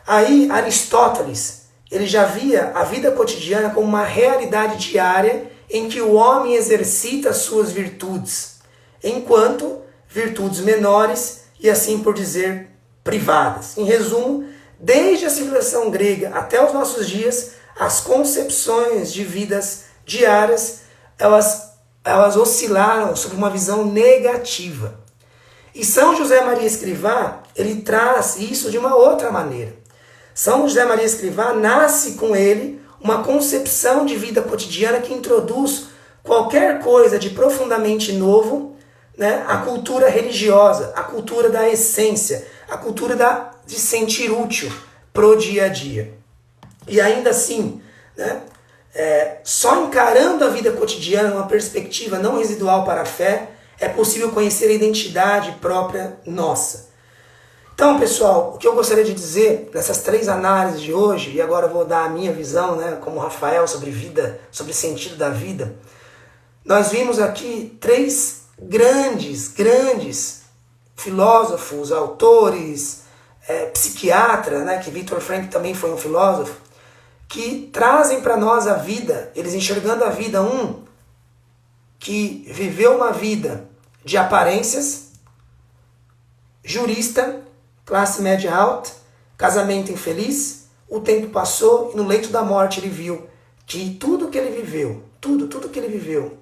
Aí Aristóteles, ele já via a vida cotidiana como uma realidade diária em que o homem exercita as suas virtudes, enquanto virtudes menores e assim por dizer privadas. Em resumo, desde a civilização grega até os nossos dias, as concepções de vidas diárias, elas oscilaram sobre uma visão negativa. E São José Maria Escrivá, ele traz isso de uma outra maneira. São José Maria Escrivá nasce com ele uma concepção de vida cotidiana que introduz qualquer coisa de profundamente novo, né? A cultura religiosa, a cultura da essência, a cultura de sentir útil pro dia a dia. E ainda assim, né? Só encarando a vida cotidiana numa perspectiva não residual para a fé, é possível conhecer a identidade própria nossa. Então, pessoal, o que eu gostaria de dizer nessas três análises de hoje, e agora eu vou dar a minha visão, né, como Rafael, sobre vida, sobre sentido da vida, nós vimos aqui três grandes filósofos, autores, psiquiatra, né, que Viktor Frankl também foi um filósofo, que trazem para nós a vida, eles enxergando a vida, que viveu uma vida de aparências, jurista, classe média alta, casamento infeliz, o tempo passou e no leito da morte ele viu que tudo que ele viveu, tudo que ele viveu,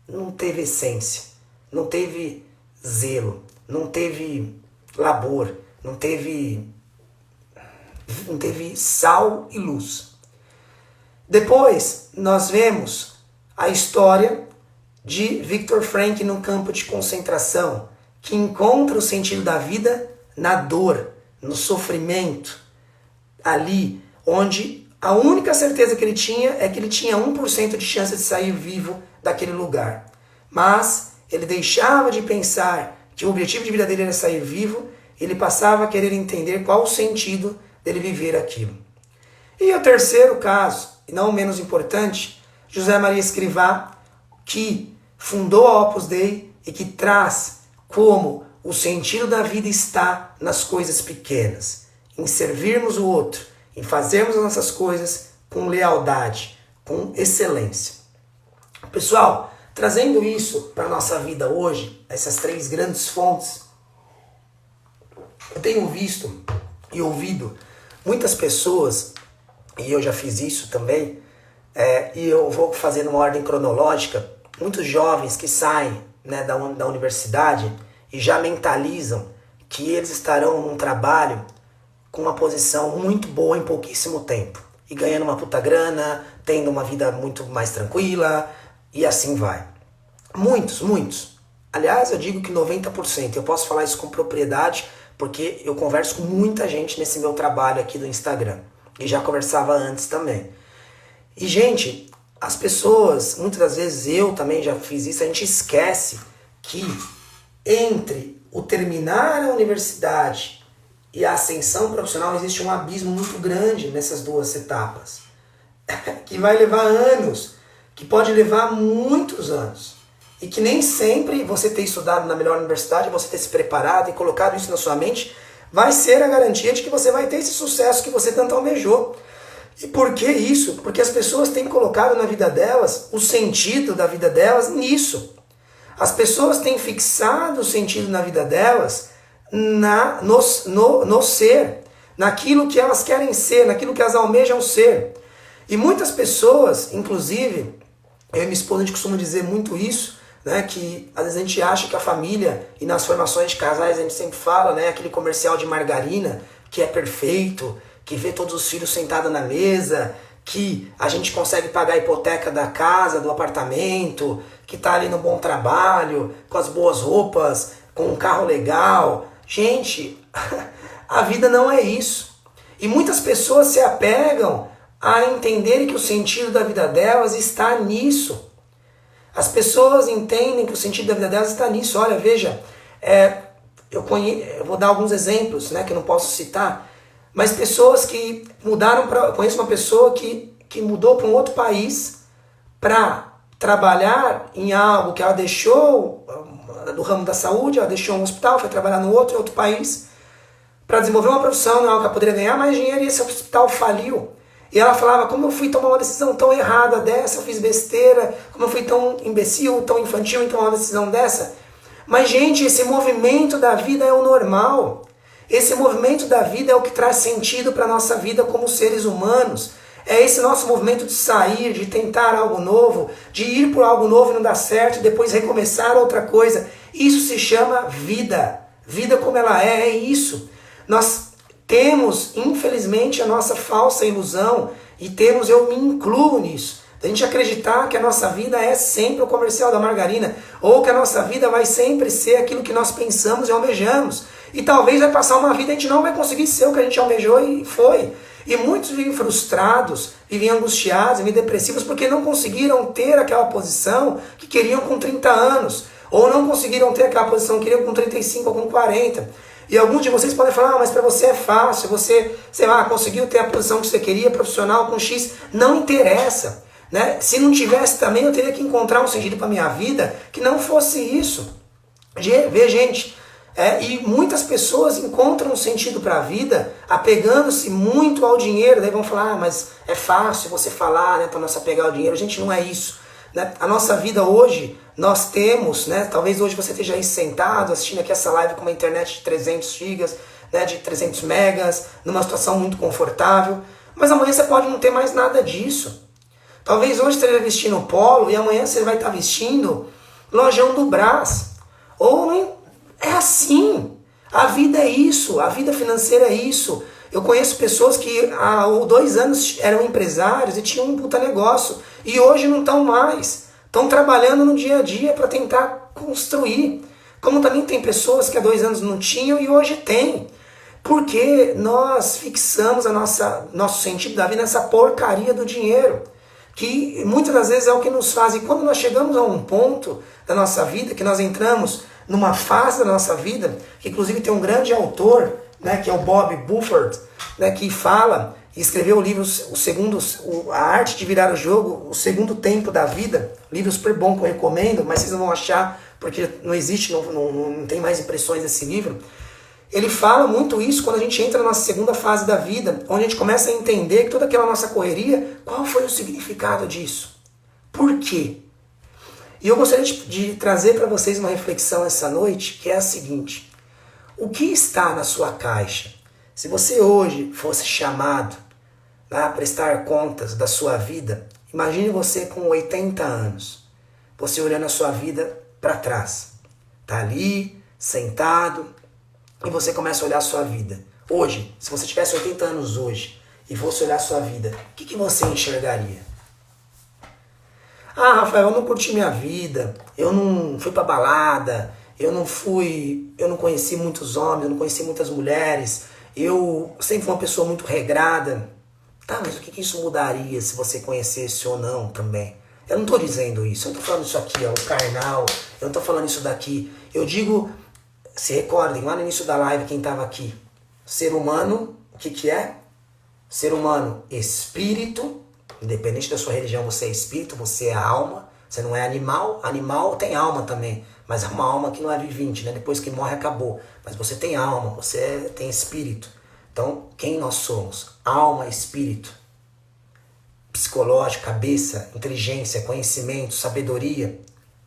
não teve essência, não teve zelo, não teve labor, não teve sal e luz. Depois nós vemos a história de Viktor Frankl no campo de concentração, que encontra o sentido da vida na dor, no sofrimento, ali onde a única certeza que ele tinha é que ele tinha 1% de chance de sair vivo daquele lugar. Mas ele deixava de pensar que o objetivo de vida dele era sair vivo, ele passava a querer entender qual o sentido dele viver aquilo. E o terceiro caso, e não menos importante, José Maria Escrivá, que fundou a Opus Dei e que traz como o sentido da vida está nas coisas pequenas, em servirmos o outro, em fazermos as nossas coisas com lealdade, com excelência. Pessoal, trazendo isso para a nossa vida hoje, essas três grandes fontes, eu tenho visto e ouvido muitas pessoas, e eu já fiz isso também, e eu vou fazer numa ordem cronológica, muitos jovens que saem, né, da universidade e já mentalizam que eles estarão num trabalho com uma posição muito boa em pouquíssimo tempo. E ganhando uma puta grana, tendo uma vida muito mais tranquila, e assim vai. Muitos. Aliás, eu digo que 90%. Eu posso falar isso com propriedade, porque eu converso com muita gente nesse meu trabalho aqui do Instagram. E já conversava antes também. E, gente, as pessoas, muitas das vezes eu também já fiz isso, a gente esquece que entre o terminar a universidade e a ascensão profissional existe um abismo muito grande nessas duas etapas, que vai levar anos, que pode levar muitos anos, e que nem sempre você ter estudado na melhor universidade, você ter se preparado e colocado isso na sua mente, vai ser a garantia de que você vai ter esse sucesso que você tanto almejou. E por que isso? Porque as pessoas têm colocado na vida delas o sentido da vida delas nisso. As pessoas têm fixado o sentido na vida delas no ser, naquilo que elas querem ser, naquilo que elas almejam ser. E muitas pessoas, inclusive, eu e minha esposa, a gente costuma dizer muito isso, né, que às vezes a gente acha que a família, e nas formações de casais a gente sempre fala, né, aquele comercial de margarina que é perfeito, que vê todos os filhos sentados na mesa, que a gente consegue pagar a hipoteca da casa, do apartamento, que está ali no bom trabalho, com as boas roupas, com um carro legal. Gente, a vida não é isso. E muitas pessoas se apegam a entenderem que o sentido da vida delas está nisso. As pessoas entendem que o sentido da vida delas está nisso. Olha, veja, eu vou dar alguns exemplos, né, que eu não posso citar, mas pessoas que mudaram para... Conheço uma pessoa que mudou para um outro país para trabalhar em algo que ela deixou do ramo da saúde, ela deixou um hospital, foi trabalhar em outro país para desenvolver uma profissão, algo que ela poderia ganhar mais dinheiro, e esse hospital faliu. E ela falava, como eu fui tomar uma decisão tão errada dessa, eu fiz besteira, como eu fui tão imbecil, tão infantil em tomar uma decisão dessa. Mas, gente, esse movimento da vida é o normal. Esse movimento da vida é o que traz sentido para a nossa vida como seres humanos. É esse nosso movimento de sair, de tentar algo novo, de ir por algo novo e não dar certo, e depois recomeçar outra coisa. Isso se chama vida. Vida como ela é isso. Nós temos, infelizmente, a nossa falsa ilusão, e temos, eu me incluo nisso, a gente acreditar que a nossa vida é sempre o comercial da margarina, ou que a nossa vida vai sempre ser aquilo que nós pensamos e almejamos. E talvez vai passar uma vida e a gente não vai conseguir ser o que a gente almejou e foi. E muitos vivem frustrados, vivem angustiados, vivem depressivos porque não conseguiram ter aquela posição que queriam com 30 anos. Ou não conseguiram ter aquela posição que queriam com 35 ou com 40. E alguns de vocês podem falar, mas para você é fácil, você, sei lá, conseguiu ter a posição que você queria, profissional com X. Não interessa. Né? Se não tivesse também, eu teria que encontrar um sentido para a minha vida que não fosse isso. Vê, gente, e muitas pessoas encontram um sentido para a vida apegando-se muito ao dinheiro. Daí vão falar, mas é fácil você falar, né, para não se apegar ao dinheiro. Gente, não é isso. né? A nossa vida hoje, nós temos, né? Talvez hoje você esteja aí sentado, assistindo aqui essa live com uma internet de 300 gigas, né? De 300 megas, numa situação muito confortável. Mas amanhã você pode não ter mais nada disso. Talvez hoje você esteja vestindo polo e amanhã você vai estar vestindo Lojão do Brás. Ou é assim. A vida é isso, a vida financeira é isso. Eu conheço pessoas que há 2 anos eram empresários e tinham um puta negócio. E hoje não estão mais. Estão trabalhando no dia a dia para tentar construir. Como também tem pessoas que há 2 anos não tinham e hoje têm. Porque nós fixamos nosso sentido da vida nessa porcaria do dinheiro. Que muitas das vezes é o que nos faz. E quando nós chegamos a um ponto da nossa vida, que nós entramos numa fase da nossa vida, que inclusive tem um grande autor, né, que é o Bob Bufford, né, que fala e escreveu o livro A Arte de Virar o Jogo, O Segundo Tempo da Vida, livro super bom que eu recomendo, mas vocês não vão achar porque não existe, não tem mais impressões desse livro. Ele fala muito isso quando a gente entra na nossa segunda fase da vida, onde a gente começa a entender que toda aquela nossa correria, qual foi o significado disso? Por quê? E eu gostaria de trazer para vocês uma reflexão essa noite, que é a seguinte: o que está na sua caixa? Se você hoje fosse chamado a prestar contas da sua vida, imagine você com 80 anos, você olhando a sua vida para trás. Tá ali, sentado, e você começa a olhar a sua vida. Hoje, se você tivesse 80 anos hoje e fosse olhar a sua vida, o que você enxergaria? Ah, Rafael, eu não curti minha vida, eu não fui pra balada, eu não conheci muitos homens, eu não conheci muitas mulheres, eu sempre fui uma pessoa muito regrada. Tá, mas o que isso mudaria se você conhecesse ou não também? Eu não estou dizendo isso, eu não estou falando isso aqui, ó, o carnal, eu não estou falando isso daqui. Eu digo, se recordem, lá no início da live, quem estava aqui, ser humano, o que é? Ser humano, espírito. Independente da sua religião, você é espírito, você é alma, você não é animal. Animal tem alma também, mas é uma alma que não é vivente, né? Depois que morre, acabou. Mas você tem alma, você tem espírito. Então, quem nós somos? Alma, espírito, psicológico, cabeça, inteligência, conhecimento, sabedoria.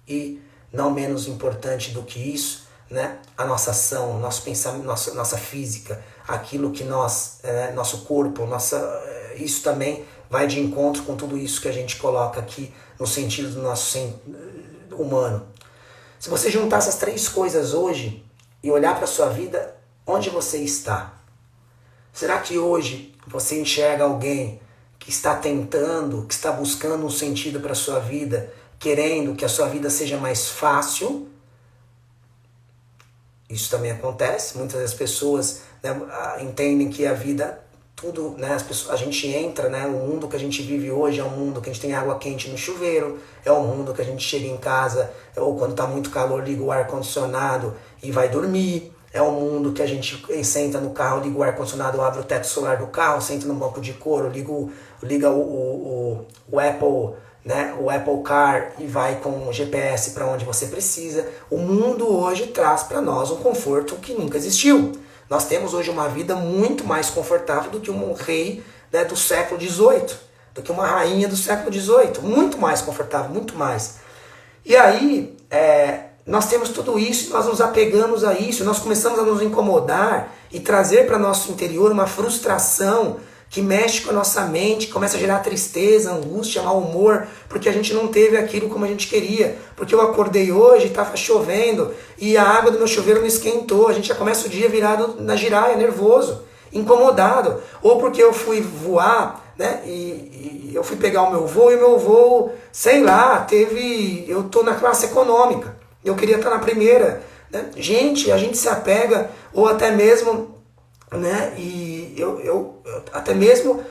E, não menos importante do que isso, né? A nossa ação, nosso pensamento, nossa física, aquilo que nosso corpo, isso também vai de encontro com tudo isso que a gente coloca aqui no sentido do nosso humano. Se você juntar essas 3 coisas hoje e olhar para a sua vida, onde você está? Será que hoje você enxerga alguém que está tentando, que está buscando um sentido para a sua vida, querendo que a sua vida seja mais fácil? Isso também acontece. Muitas das pessoas, né, entendem que a vida, tudo, né, a gente entra, né, o mundo que a gente vive hoje é um mundo que a gente tem água quente no chuveiro, é um mundo que a gente chega em casa, ou quando está muito calor, liga o ar-condicionado e vai dormir. É um mundo que a gente senta no carro, liga o ar-condicionado, abre o teto solar do carro, senta no banco de couro, liga o Apple, né, o Apple Car e vai com o GPS para onde você precisa. O mundo hoje traz para nós um conforto que nunca existiu. Nós temos hoje uma vida muito mais confortável do que um rei, né, do século XVIII, do que uma rainha do século XVIII. Muito mais confortável, muito mais. E aí, nós temos tudo isso, nós nos apegamos a isso, nós começamos a nos incomodar e trazer para nosso interior uma frustração que mexe com a nossa mente, começa a gerar tristeza, angústia, mau humor, porque a gente não teve aquilo como a gente queria. Porque eu acordei hoje, estava chovendo, e a água do meu chuveiro não esquentou. A gente já começa o dia virado na giraia, nervoso, incomodado. Ou porque eu fui voar, né, e eu fui pegar o meu voo, e o meu voo, sei lá, eu tô na classe econômica, eu queria estar na primeira. Né? A gente se apega, ou até mesmo, né, e eu até mesmo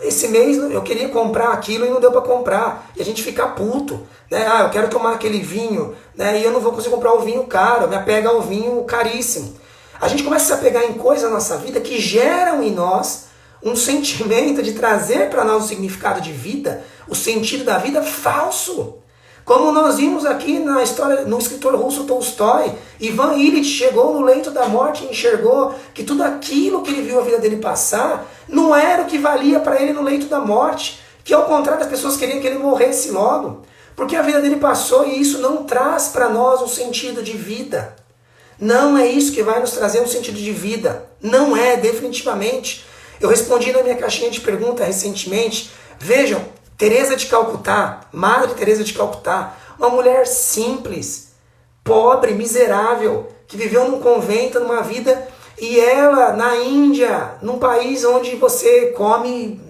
esse mês eu queria comprar aquilo e não deu para comprar, e a gente fica puto, né? Eu quero tomar aquele vinho, né, e eu não vou conseguir comprar o vinho caro, eu me apego ao vinho caríssimo. A gente começa a se apegar em coisas na nossa vida que geram em nós um sentimento de trazer para nós o significado de vida, o sentido da vida falso. Como nós vimos aqui na história, no escritor russo Tolstói, Ivan Illich chegou no leito da morte e enxergou que tudo aquilo que ele viu a vida dele passar não era o que valia para ele no leito da morte, que ao contrário, as pessoas queriam que ele morresse logo. Porque a vida dele passou e isso não traz para nós um sentido de vida. Não é isso que vai nos trazer um sentido de vida. Não é, definitivamente. Eu respondi na minha caixinha de pergunta recentemente. Vejam, Teresa de Calcutá, Madre Teresa de Calcutá, uma mulher simples, pobre, miserável, que viveu num convento, numa vida, e ela na Índia, num país onde você come...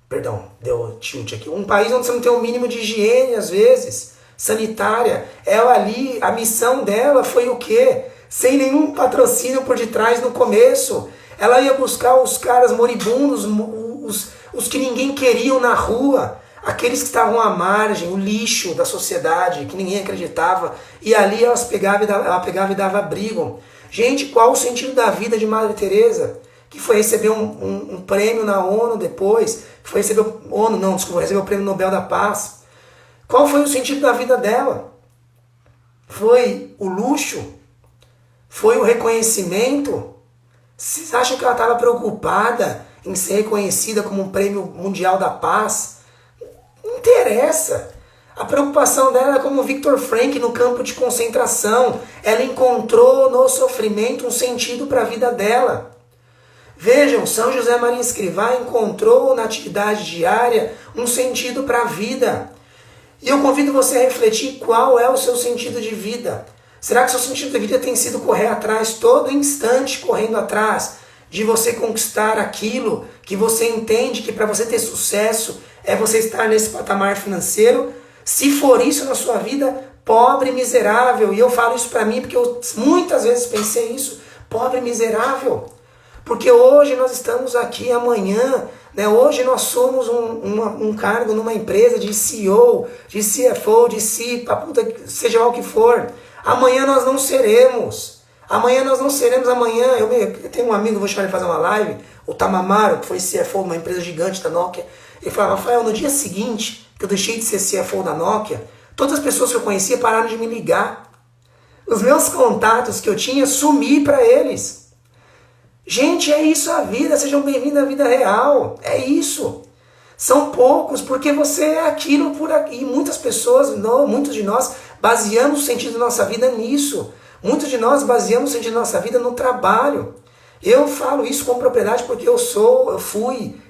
Perdão, deu tilt aqui. Um país onde você não tem o mínimo de higiene, às vezes, sanitária. Ela ali, a missão dela foi o quê? Sem nenhum patrocínio por detrás no começo. Ela ia buscar os caras moribundos, os que ninguém queria na rua, aqueles que estavam à margem, o lixo da sociedade, que ninguém acreditava. E ali ela pegava e dava abrigo. Gente, qual o sentido da vida de Madre Teresa? Que foi receber um prêmio na ONU depois, que foi receber recebeu o prêmio Nobel da Paz. Qual foi o sentido da vida dela? Foi o luxo? Foi o reconhecimento? Vocês acham que ela estava preocupada em ser reconhecida como um prêmio mundial da paz? Não interessa. A preocupação dela é como Viktor Frankl no campo de concentração. Ela encontrou no sofrimento um sentido para a vida dela. Vejam, São José Maria Escrivá encontrou na atividade diária um sentido para a vida. E eu convido você a refletir qual é o seu sentido de vida. Será que seu sentido de vida tem sido correr atrás, todo instante correndo atrás, de você conquistar aquilo que você entende que para você ter sucesso é você estar nesse patamar financeiro? Se for isso na sua vida, pobre e miserável, e eu falo isso para mim porque eu muitas vezes pensei isso, pobre e miserável. Porque hoje nós estamos aqui, amanhã, né? Hoje nós somos um cargo numa empresa de CEO, de CFO, de seja lá o que for. Amanhã nós não seremos. Amanhã eu tenho um amigo, vou chamar ele fazer uma live, o Tamamaro, que foi CFO de uma empresa gigante da Nokia. Ele falava, Rafael, no dia seguinte que eu deixei de ser CFO da Nokia, todas as pessoas que eu conhecia pararam de me ligar. Os meus contatos que eu tinha, sumi para eles. Gente, é isso a vida, sejam bem-vindos à vida real, é isso. São poucos, porque você é aquilo por aqui. E muitas pessoas, muitos de nós, baseamos o sentido da nossa vida nisso. Muitos de nós baseamos o sentido da nossa vida no trabalho. Eu falo isso com propriedade porque eu fui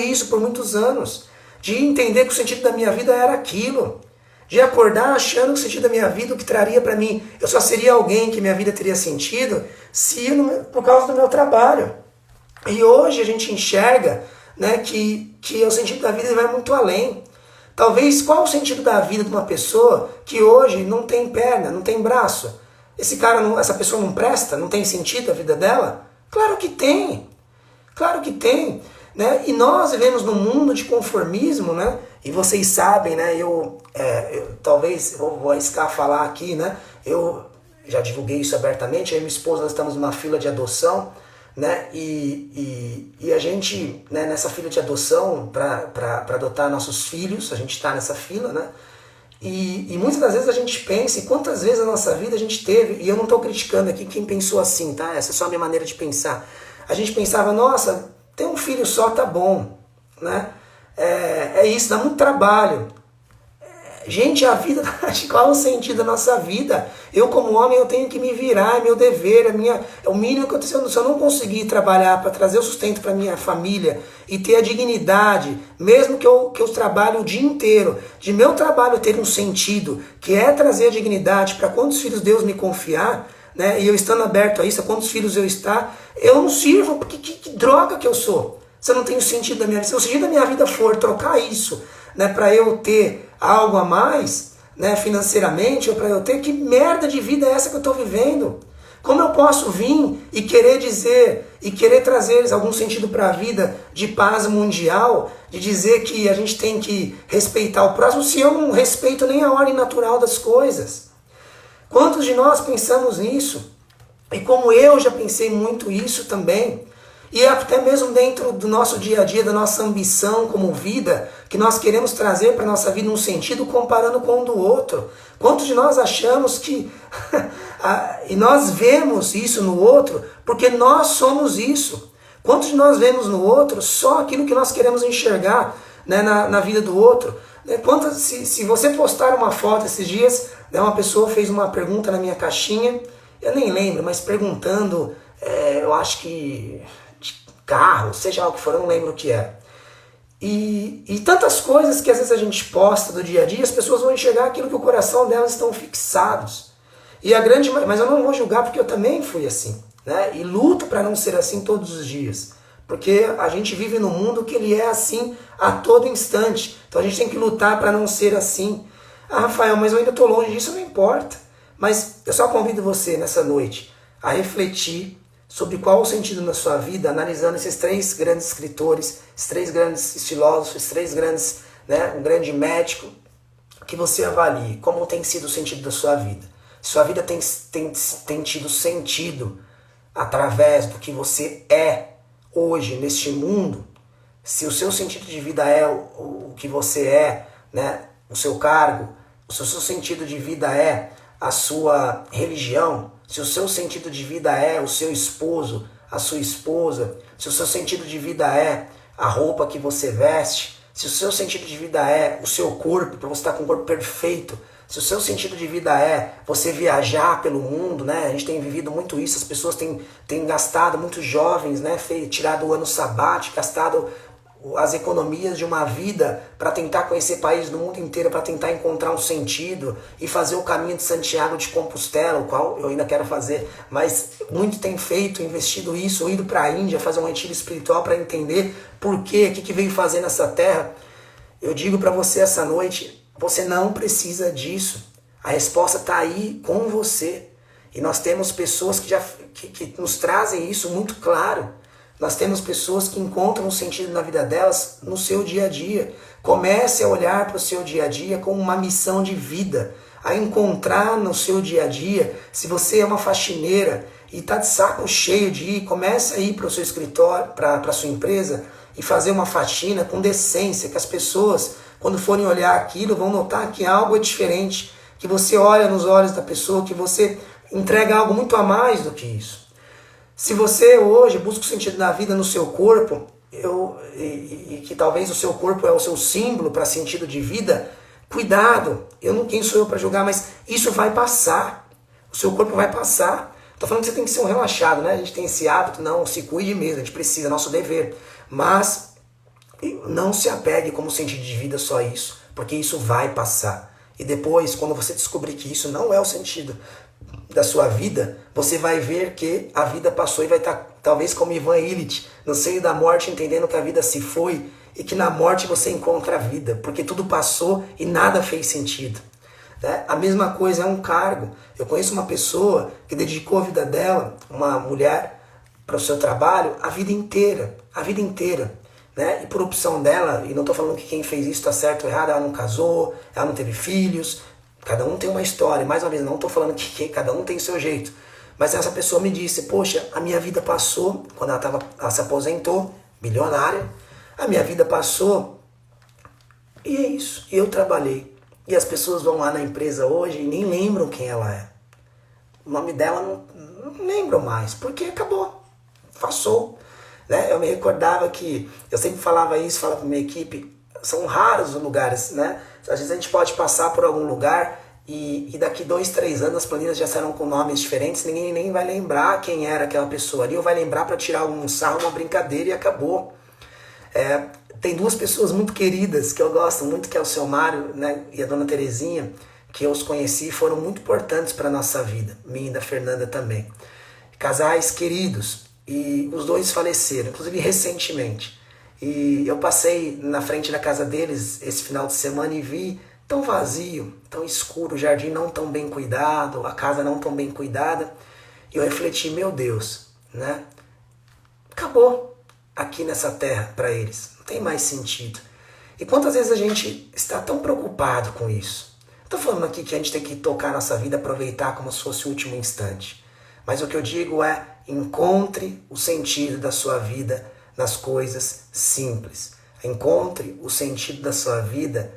isso por muitos anos. De entender que o sentido da minha vida era aquilo. De acordar achando que o sentido da minha vida, o que traria para mim, eu só seria alguém que minha vida teria sentido por causa do meu trabalho. E hoje a gente enxerga, né, que o sentido da vida vai muito além. Talvez qual o sentido da vida de uma pessoa que hoje não tem perna, não tem braço? Essa pessoa não presta, não tem sentido a vida dela? Claro que tem. Claro que tem. Né? E nós vivemos num mundo de conformismo, né? E vocês sabem, né? Talvez vou arriscar falar aqui, né? Eu já divulguei isso abertamente. Eu e minha esposa, nós estamos numa fila de adoção, né? E a gente, né, nessa fila de adoção para adotar nossos filhos, a gente está nessa fila, né? E muitas das vezes a gente pensa, e quantas vezes na nossa vida a gente teve, e eu não estou criticando aqui quem pensou assim, tá? Essa é só a minha maneira de pensar. A gente pensava, nossa, ter um filho só tá bom, né? É isso, dá muito trabalho. Gente, a vida, qual é o sentido da nossa vida? Eu, como homem, eu tenho que me virar, é meu dever, é o mínimo que eu tenho. Se eu não conseguir trabalhar para trazer o sustento para minha família e ter a dignidade, mesmo que eu trabalhe o dia inteiro, de meu trabalho ter um sentido, que é trazer a dignidade para quantos filhos Deus me confiar, né? E eu estando aberto a isso, a quantos filhos eu estar, eu não sirvo, porque que droga que eu sou? Se eu não tenho sentido da minha vida, se o sentido da minha vida for trocar isso, né, para eu ter algo a mais, né, financeiramente, ou para eu ter, que merda de vida é essa que eu estou vivendo? Como eu posso vir e querer dizer, e querer trazer algum sentido para a vida de paz mundial, de dizer que a gente tem que respeitar o próximo, se eu não respeito nem a ordem natural das coisas? Quantos de nós pensamos nisso? E como eu já pensei muito isso também, e até mesmo dentro do nosso dia a dia, da nossa ambição como vida, que nós queremos trazer para a nossa vida um sentido comparando com um do outro. Quantos de nós achamos que... e nós vemos isso no outro porque nós somos isso. Quantos de nós vemos no outro só aquilo que nós queremos enxergar? né, na vida do outro. Né? Se você postar uma foto esses dias, né, uma pessoa fez uma pergunta na minha caixinha, eu nem lembro, mas perguntando, eu acho que de carro, seja lá o que for, eu não lembro o que é. E tantas coisas que às vezes a gente posta do dia a dia, as pessoas vão enxergar aquilo que o coração delas estão fixados. Mas eu não vou julgar porque eu também fui assim, né? E luto para não ser assim todos os dias. Porque a gente vive num mundo que ele é assim a todo instante. Então a gente tem que lutar para não ser assim. Ah, Rafael, mas eu ainda estou longe disso, não importa. Mas eu só convido você nessa noite a refletir sobre qual o sentido na sua vida, analisando esses 3 grandes escritores, esses 3 grandes filósofos, esses 3 grandes, né, um grande médico, que você avalie como tem sido o sentido da sua vida. Sua vida tem tido sentido através do que você é hoje neste mundo. Se o seu sentido de vida é o que você é, né, o seu cargo, se o seu sentido de vida é a sua religião, se o seu sentido de vida é o seu esposo, a sua esposa, se o seu sentido de vida é a roupa que você veste, se o seu sentido de vida é o seu corpo, para você estar com o corpo perfeito, se o seu sentido de vida é você viajar pelo mundo, né? A gente tem vivido muito isso, as pessoas têm gastado, muitos jovens, né? Tirado o ano sabático, gastado as economias de uma vida para tentar conhecer países do mundo inteiro, para tentar encontrar um sentido e fazer o caminho de Santiago de Compostela, o qual eu ainda quero fazer, mas muito tem feito, investido isso, ou ido para a Índia fazer um retiro espiritual para entender por quê, o que veio fazer nessa terra. Eu digo para você essa noite, você não precisa disso. A resposta está aí com você. E nós temos pessoas que nos trazem isso muito claro. Nós temos pessoas que encontram um sentido na vida delas no seu dia a dia. Comece a olhar para o seu dia a dia como uma missão de vida. A encontrar no seu dia a dia, se você é uma faxineira e está de saco cheio de ir, comece a ir para o seu escritório, para a sua empresa e fazer uma faxina com decência, que as pessoas, quando forem olhar aquilo, vão notar que algo é diferente, que você olha nos olhos da pessoa, que você entrega algo muito a mais do que isso. Se você hoje busca o sentido da vida no seu corpo, e que talvez o seu corpo é o seu símbolo para sentido de vida, cuidado, quem sou eu para julgar, mas isso vai passar, o seu corpo vai passar. Estou falando que você tem que ser um relaxado, né? A gente tem esse hábito, não, se cuide mesmo, a gente precisa, é nosso dever. Mas não se apegue como sentido de vida só isso, porque isso vai passar. E depois, quando você descobrir que isso não é o sentido da sua vida, você vai ver que a vida passou e vai estar, talvez como Ivan Illich, no seio da morte, entendendo que a vida se foi e que na morte você encontra a vida, porque tudo passou e nada fez sentido. Né? A mesma coisa é um cargo. Eu conheço uma pessoa que dedicou a vida dela, uma mulher, para o seu trabalho a vida inteira, né? E por opção dela, e não estou falando que quem fez isso está certo ou errado, ela não casou, ela não teve filhos, cada um tem uma história, mais uma vez, não estou falando que cada um tem o seu jeito, mas essa pessoa me disse, poxa, a minha vida passou, quando ela se aposentou, milionária, a minha vida passou, e é isso, eu trabalhei, e as pessoas vão lá na empresa hoje e nem lembram quem ela é, o nome dela não lembram mais, porque acabou, passou. Né? Eu me recordava que, eu sempre falava isso, falava para minha equipe, são raros os lugares, né? Às vezes a gente pode passar por algum lugar e daqui 2, 3 anos as planilhas já serão com nomes diferentes, ninguém nem vai lembrar quem era aquela pessoa ali, ou vai lembrar para tirar um sarro, uma brincadeira e acabou. Tem 2 pessoas muito queridas que eu gosto muito, que é o seu Mário, né, e a dona Terezinha, que eu os conheci, foram muito importantes para a nossa vida, minha e da Fernanda também. Casais queridos. E os 2 faleceram, inclusive recentemente. E eu passei na frente da casa deles esse final de semana e vi tão vazio, tão escuro, o jardim não tão bem cuidado, a casa não tão bem cuidada. E eu refleti, meu Deus, né? Acabou aqui nessa terra para eles, não tem mais sentido. E quantas vezes a gente está tão preocupado com isso? Estou falando aqui que a gente tem que tocar nossa vida, aproveitar como se fosse o último instante. Mas o que eu digo é, encontre o sentido da sua vida nas coisas simples. Encontre o sentido da sua vida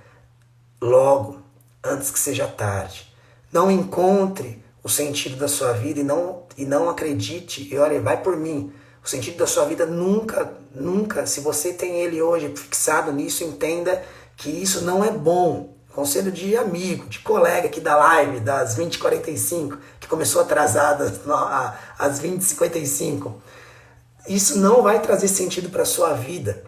logo, antes que seja tarde. Não encontre o sentido da sua vida e não acredite, e olha, vai por mim, o O sentido da sua vida nunca, nunca, se você tem ele hoje fixado nisso, entenda que isso não é bom. Conselho de amigo, de colega aqui da live, das 20h45, que começou atrasada às 20h55. Isso não vai trazer sentido para a sua vida.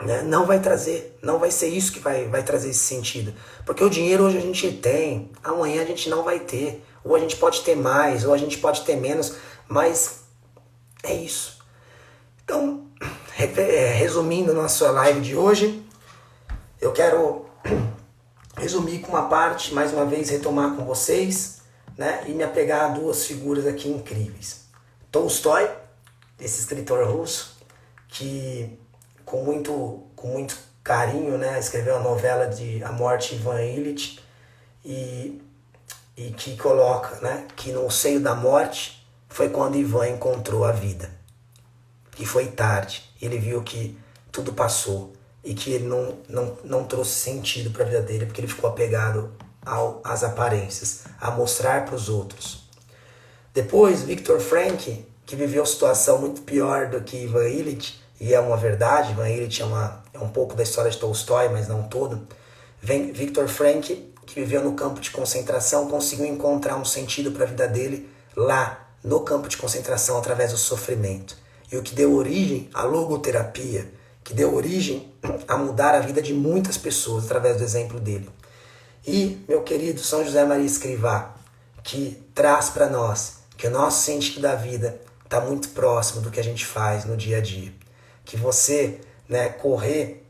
Né? Não vai trazer, não vai ser isso que vai trazer esse sentido. Porque o dinheiro hoje a gente tem, amanhã a gente não vai ter. Ou a gente pode ter mais, ou a gente pode ter menos, mas é isso. Então, resumindo nossa live de hoje, eu quero resumir com uma parte, mais uma vez retomar com vocês, né, e me apegar a duas figuras aqui incríveis. Tolstói, esse escritor russo, que com muito carinho, né, escreveu a novela de A Morte de Ivan Ilitch, e que coloca, né, que no seio da morte foi quando Ivan encontrou a vida. Que foi tarde, ele viu que tudo passou e que ele não trouxe sentido para a vida dele, porque ele ficou apegado às aparências, a mostrar para os outros. Depois, Viktor Frankl, que viveu uma situação muito pior do que Ivan Ilitch, e é uma verdade, Ivan Ilitch é um pouco da história de Tolstói, mas não todo. Viktor Frankl, que viveu no campo de concentração, conseguiu encontrar um sentido para a vida dele lá, no campo de concentração, através do sofrimento. E o que deu origem à logoterapia, que deu origem a mudar a vida de muitas pessoas através do exemplo dele. E, meu querido São José Maria Escrivá, que traz para nós que o nosso sentido da vida está muito próximo do que a gente faz no dia a dia. Que você, né, correr,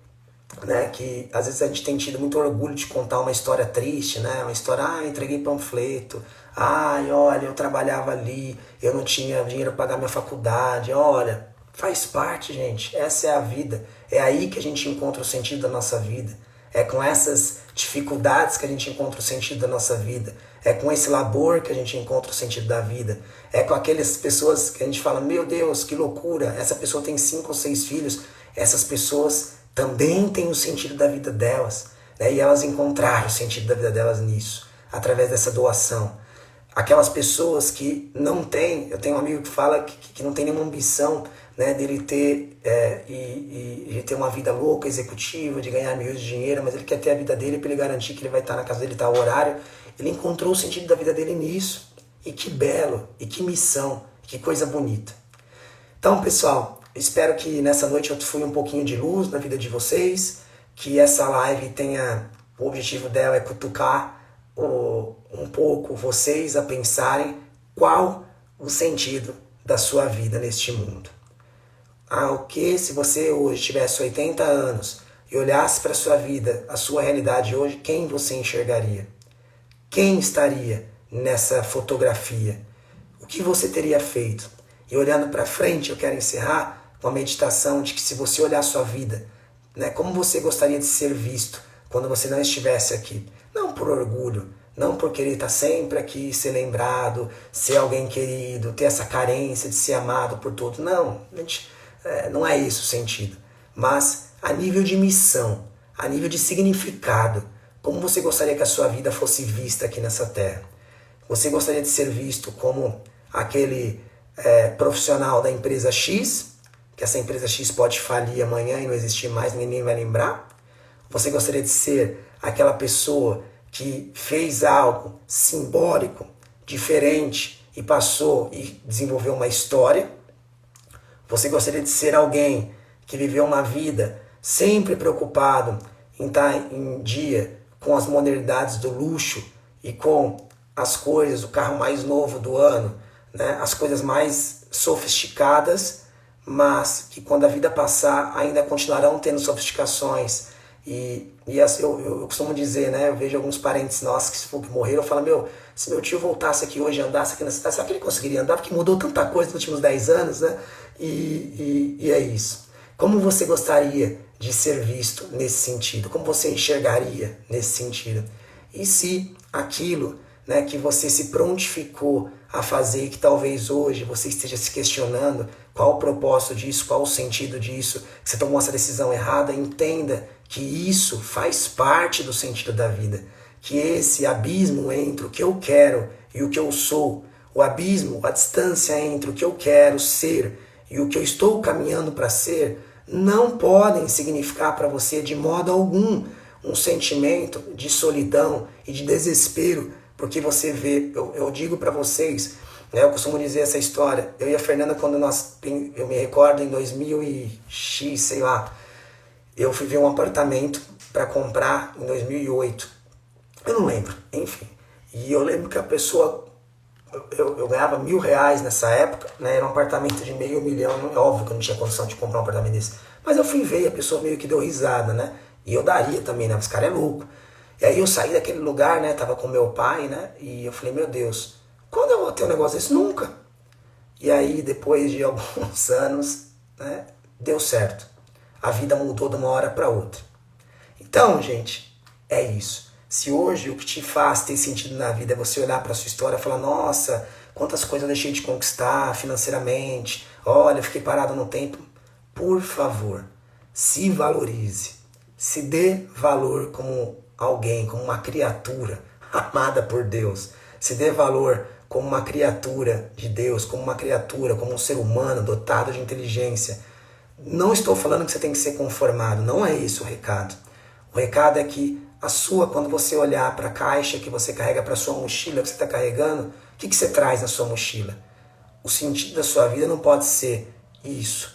né, que às vezes a gente tem tido muito orgulho de contar uma história triste, né, uma história, entreguei panfleto, olha, eu trabalhava ali, eu não tinha dinheiro para pagar minha faculdade, olha, faz parte, gente, essa é a vida, é aí que a gente encontra o sentido da nossa vida, é com essas dificuldades que a gente encontra o sentido da nossa vida, é com esse labor que a gente encontra o sentido da vida, é com aquelas pessoas que a gente fala, meu Deus, que loucura, essa pessoa tem 5 ou 6 filhos, essas pessoas também têm o sentido da vida delas, né? E elas encontraram o sentido da vida delas nisso, através dessa doação. Aquelas pessoas que não têm, eu tenho um amigo que fala que não tem nenhuma ambição, né, dele ter de ter uma vida louca, executiva, de ganhar milhões de dinheiro, mas ele quer ter a vida dele para ele garantir que ele vai estar na casa dele, tá ao horário. Ele encontrou o sentido da vida dele nisso. E que belo, e que missão, que coisa bonita. Então, pessoal, espero que nessa noite eu fui um pouquinho de luz na vida de vocês, que essa live tenha, o objetivo dela é cutucar um pouco vocês a pensarem qual o sentido da sua vida neste mundo. O que se você hoje tivesse 80 anos e olhasse para a sua vida, a sua realidade hoje, quem você enxergaria? Quem estaria nessa fotografia? O que você teria feito? E olhando para frente, eu quero encerrar com a meditação de que se você olhar a sua vida, né, como você gostaria de ser visto quando você não estivesse aqui? Não por orgulho, não por querer estar sempre aqui, ser lembrado, ser alguém querido, ter essa carência de ser amado por todos. Não, não é isso o sentido. Mas a nível de missão, a nível de significado, como você gostaria que a sua vida fosse vista aqui nessa terra? Você gostaria de ser visto como aquele profissional da empresa X, que essa empresa X pode falir amanhã e não existir mais, ninguém vai lembrar? Você gostaria de ser aquela pessoa que fez algo simbólico, diferente, e passou e desenvolveu uma história? Você gostaria de ser alguém que viveu uma vida sempre preocupado em estar em dia com as modernidades do luxo e com as coisas, o carro mais novo do ano, né? As coisas mais sofisticadas, mas que quando a vida passar ainda continuarão tendo sofisticações. Eu costumo dizer, né? Eu vejo alguns parentes nossos que morreram, eu falo, se meu tio voltasse aqui hoje e andasse aqui na cidade, será que ele conseguiria andar? Porque mudou tanta coisa nos últimos 10 anos, né? E é isso. Como você gostaria de ser visto nesse sentido? Como você enxergaria nesse sentido? E se aquilo, né, que você se prontificou a fazer, que talvez hoje você esteja se questionando qual o propósito disso, qual o sentido disso, que você tomou essa decisão errada, entenda que isso faz parte do sentido da vida, que esse abismo entre o que eu quero e o que eu sou, o abismo, a distância entre o que eu quero ser e o que eu estou caminhando para ser não podem significar para você de modo algum um sentimento de solidão e de desespero, porque você vê, eu digo para vocês, né, eu costumo dizer essa história, eu e a Fernanda, quando eu me recordo em 2000 e X, sei lá, eu fui ver um apartamento para comprar em 2008, eu não lembro, enfim, e eu lembro que a pessoa, eu ganhava R$ 1.000 nessa época, né? Era um apartamento de meio milhão, é óbvio que eu não tinha condição de comprar um apartamento desse. Mas eu fui ver e a pessoa meio que deu risada, né? E eu daria também, né? Esse cara é louco. E aí eu saí daquele lugar, né? Tava com meu pai, né? E eu falei, meu Deus, quando eu vou ter um negócio desse? Nunca. E aí, depois de alguns anos, né? Deu certo. A vida mudou de uma hora para outra. Então, gente, é isso. Se hoje o que te faz ter sentido na vida é você olhar para a sua história e falar, nossa, quantas coisas eu deixei de conquistar financeiramente, olha, eu fiquei parado no tempo. Por favor, se valorize, se dê valor como alguém, como uma criatura amada por Deus. Se dê valor como uma criatura de Deus, como uma criatura, como um ser humano dotado de inteligência. Não estou falando que você tem que ser conformado, não é isso o recado. O recado é que quando você olhar para a caixa que você carrega, para a sua mochila que você está carregando, o que você traz na sua mochila? O sentido da sua vida não pode ser isso.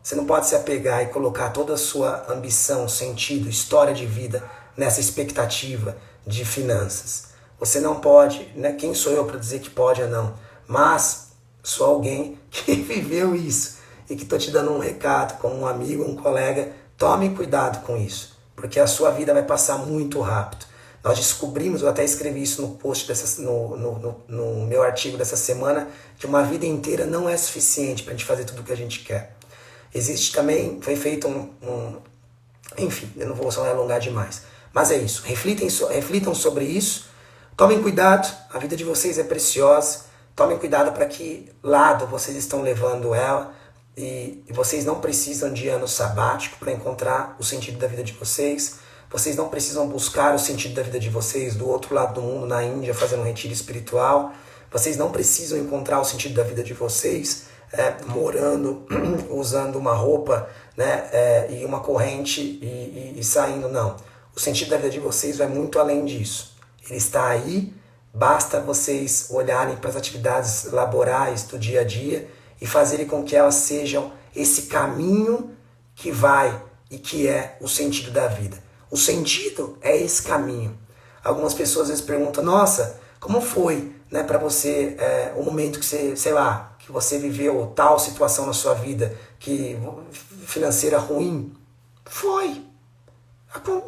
Você não pode se apegar e colocar toda a sua ambição, sentido, história de vida nessa expectativa de finanças. Você não pode, né? Quem sou eu para dizer que pode ou não? Mas sou alguém que viveu isso e que estou te dando um recado como um amigo, um colega. Tome cuidado com isso, porque a sua vida vai passar muito rápido. Nós descobrimos, eu até escrevi isso no post, no meu artigo dessa semana, que uma vida inteira não é suficiente para a gente fazer tudo o que a gente quer. Existe também, foi feito enfim, eu não vou só me alongar demais. Mas é isso, reflitam sobre isso, tomem cuidado, a vida de vocês é preciosa, tomem cuidado para que lado vocês estão levando ela, e vocês não precisam de ano sabático para encontrar o sentido da vida de vocês. Vocês não precisam buscar o sentido da vida de vocês do outro lado do mundo, na Índia, fazendo um retiro espiritual. Vocês não precisam encontrar o sentido da vida de vocês morando, usando uma roupa, né, e uma corrente e saindo, não. O sentido da vida de vocês vai muito além disso. Ele está aí, basta vocês olharem para as atividades laborais do dia a dia e fazerem com que elas sejam esse caminho que vai e que é o sentido da vida. O sentido é esse caminho. Algumas pessoas às vezes perguntam, nossa, como foi, né, para você o momento que você, sei lá, que você viveu tal situação na sua vida que financeira ruim? Foi.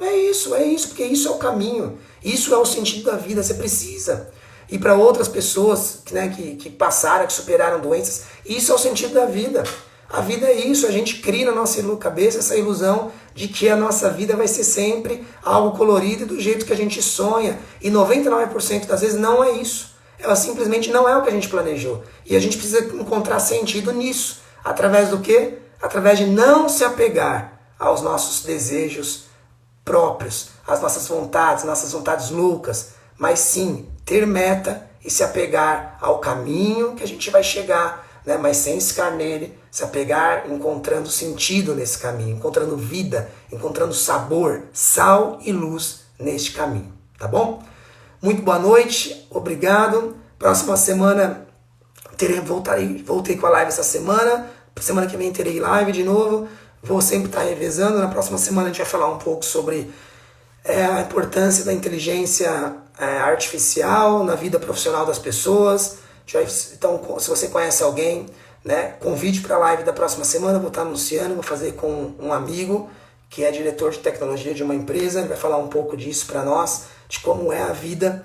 É isso, porque isso é o caminho. Isso é o sentido da vida, você precisa. E para outras pessoas, né, que passaram, que superaram doenças, isso é o sentido da vida. A vida é isso, a gente cria na nossa cabeça essa ilusão de que a nossa vida vai ser sempre algo colorido e do jeito que a gente sonha. E 99% das vezes não é isso. Ela simplesmente não é o que a gente planejou. E a gente precisa encontrar sentido nisso. Através do quê? Através de não se apegar aos nossos desejos próprios, às nossas vontades loucas, mas sim ter meta e se apegar ao caminho que a gente vai chegar, né? Mas sem ficar nele, se apegar encontrando sentido nesse caminho, encontrando vida, encontrando sabor, sal e luz neste caminho, tá bom? Muito boa noite, obrigado. Próxima semana voltei com a live essa semana que vem terei live de novo, vou sempre estar revezando. Na próxima semana a gente vai falar um pouco sobre a importância da inteligência artificial na vida profissional das pessoas. Então, se você conhece alguém, né, convide para a live da próxima semana, vou estar anunciando, vou fazer com um amigo que é diretor de tecnologia de uma empresa, ele vai falar um pouco disso para nós, de como é a vida,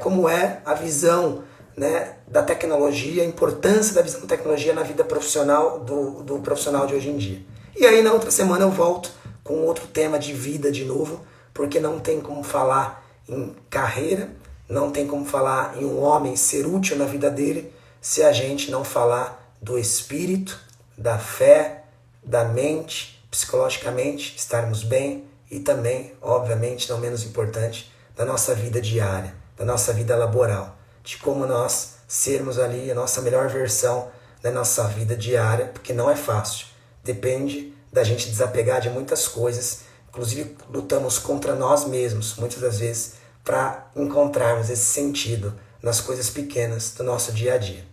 como é a visão, né, da tecnologia, a importância da visão da tecnologia na vida profissional do profissional de hoje em dia. E aí na outra semana eu volto com outro tema de vida de novo, porque não tem como falar em carreira, não tem como falar em um homem ser útil na vida dele se a gente não falar do espírito, da fé, da mente, psicologicamente estarmos bem e também, obviamente, não menos importante, da nossa vida diária, da nossa vida laboral, de como nós sermos ali a nossa melhor versão, na nossa vida diária, porque não é fácil. Depende da gente desapegar de muitas coisas, inclusive lutamos contra nós mesmos, muitas das vezes, para encontrarmos esse sentido nas coisas pequenas do nosso dia a dia.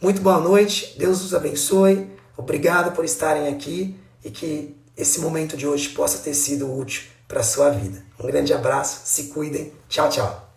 Muito boa noite, Deus os abençoe, obrigado por estarem aqui e que esse momento de hoje possa ter sido útil para a sua vida. Um grande abraço, se cuidem, tchau, tchau.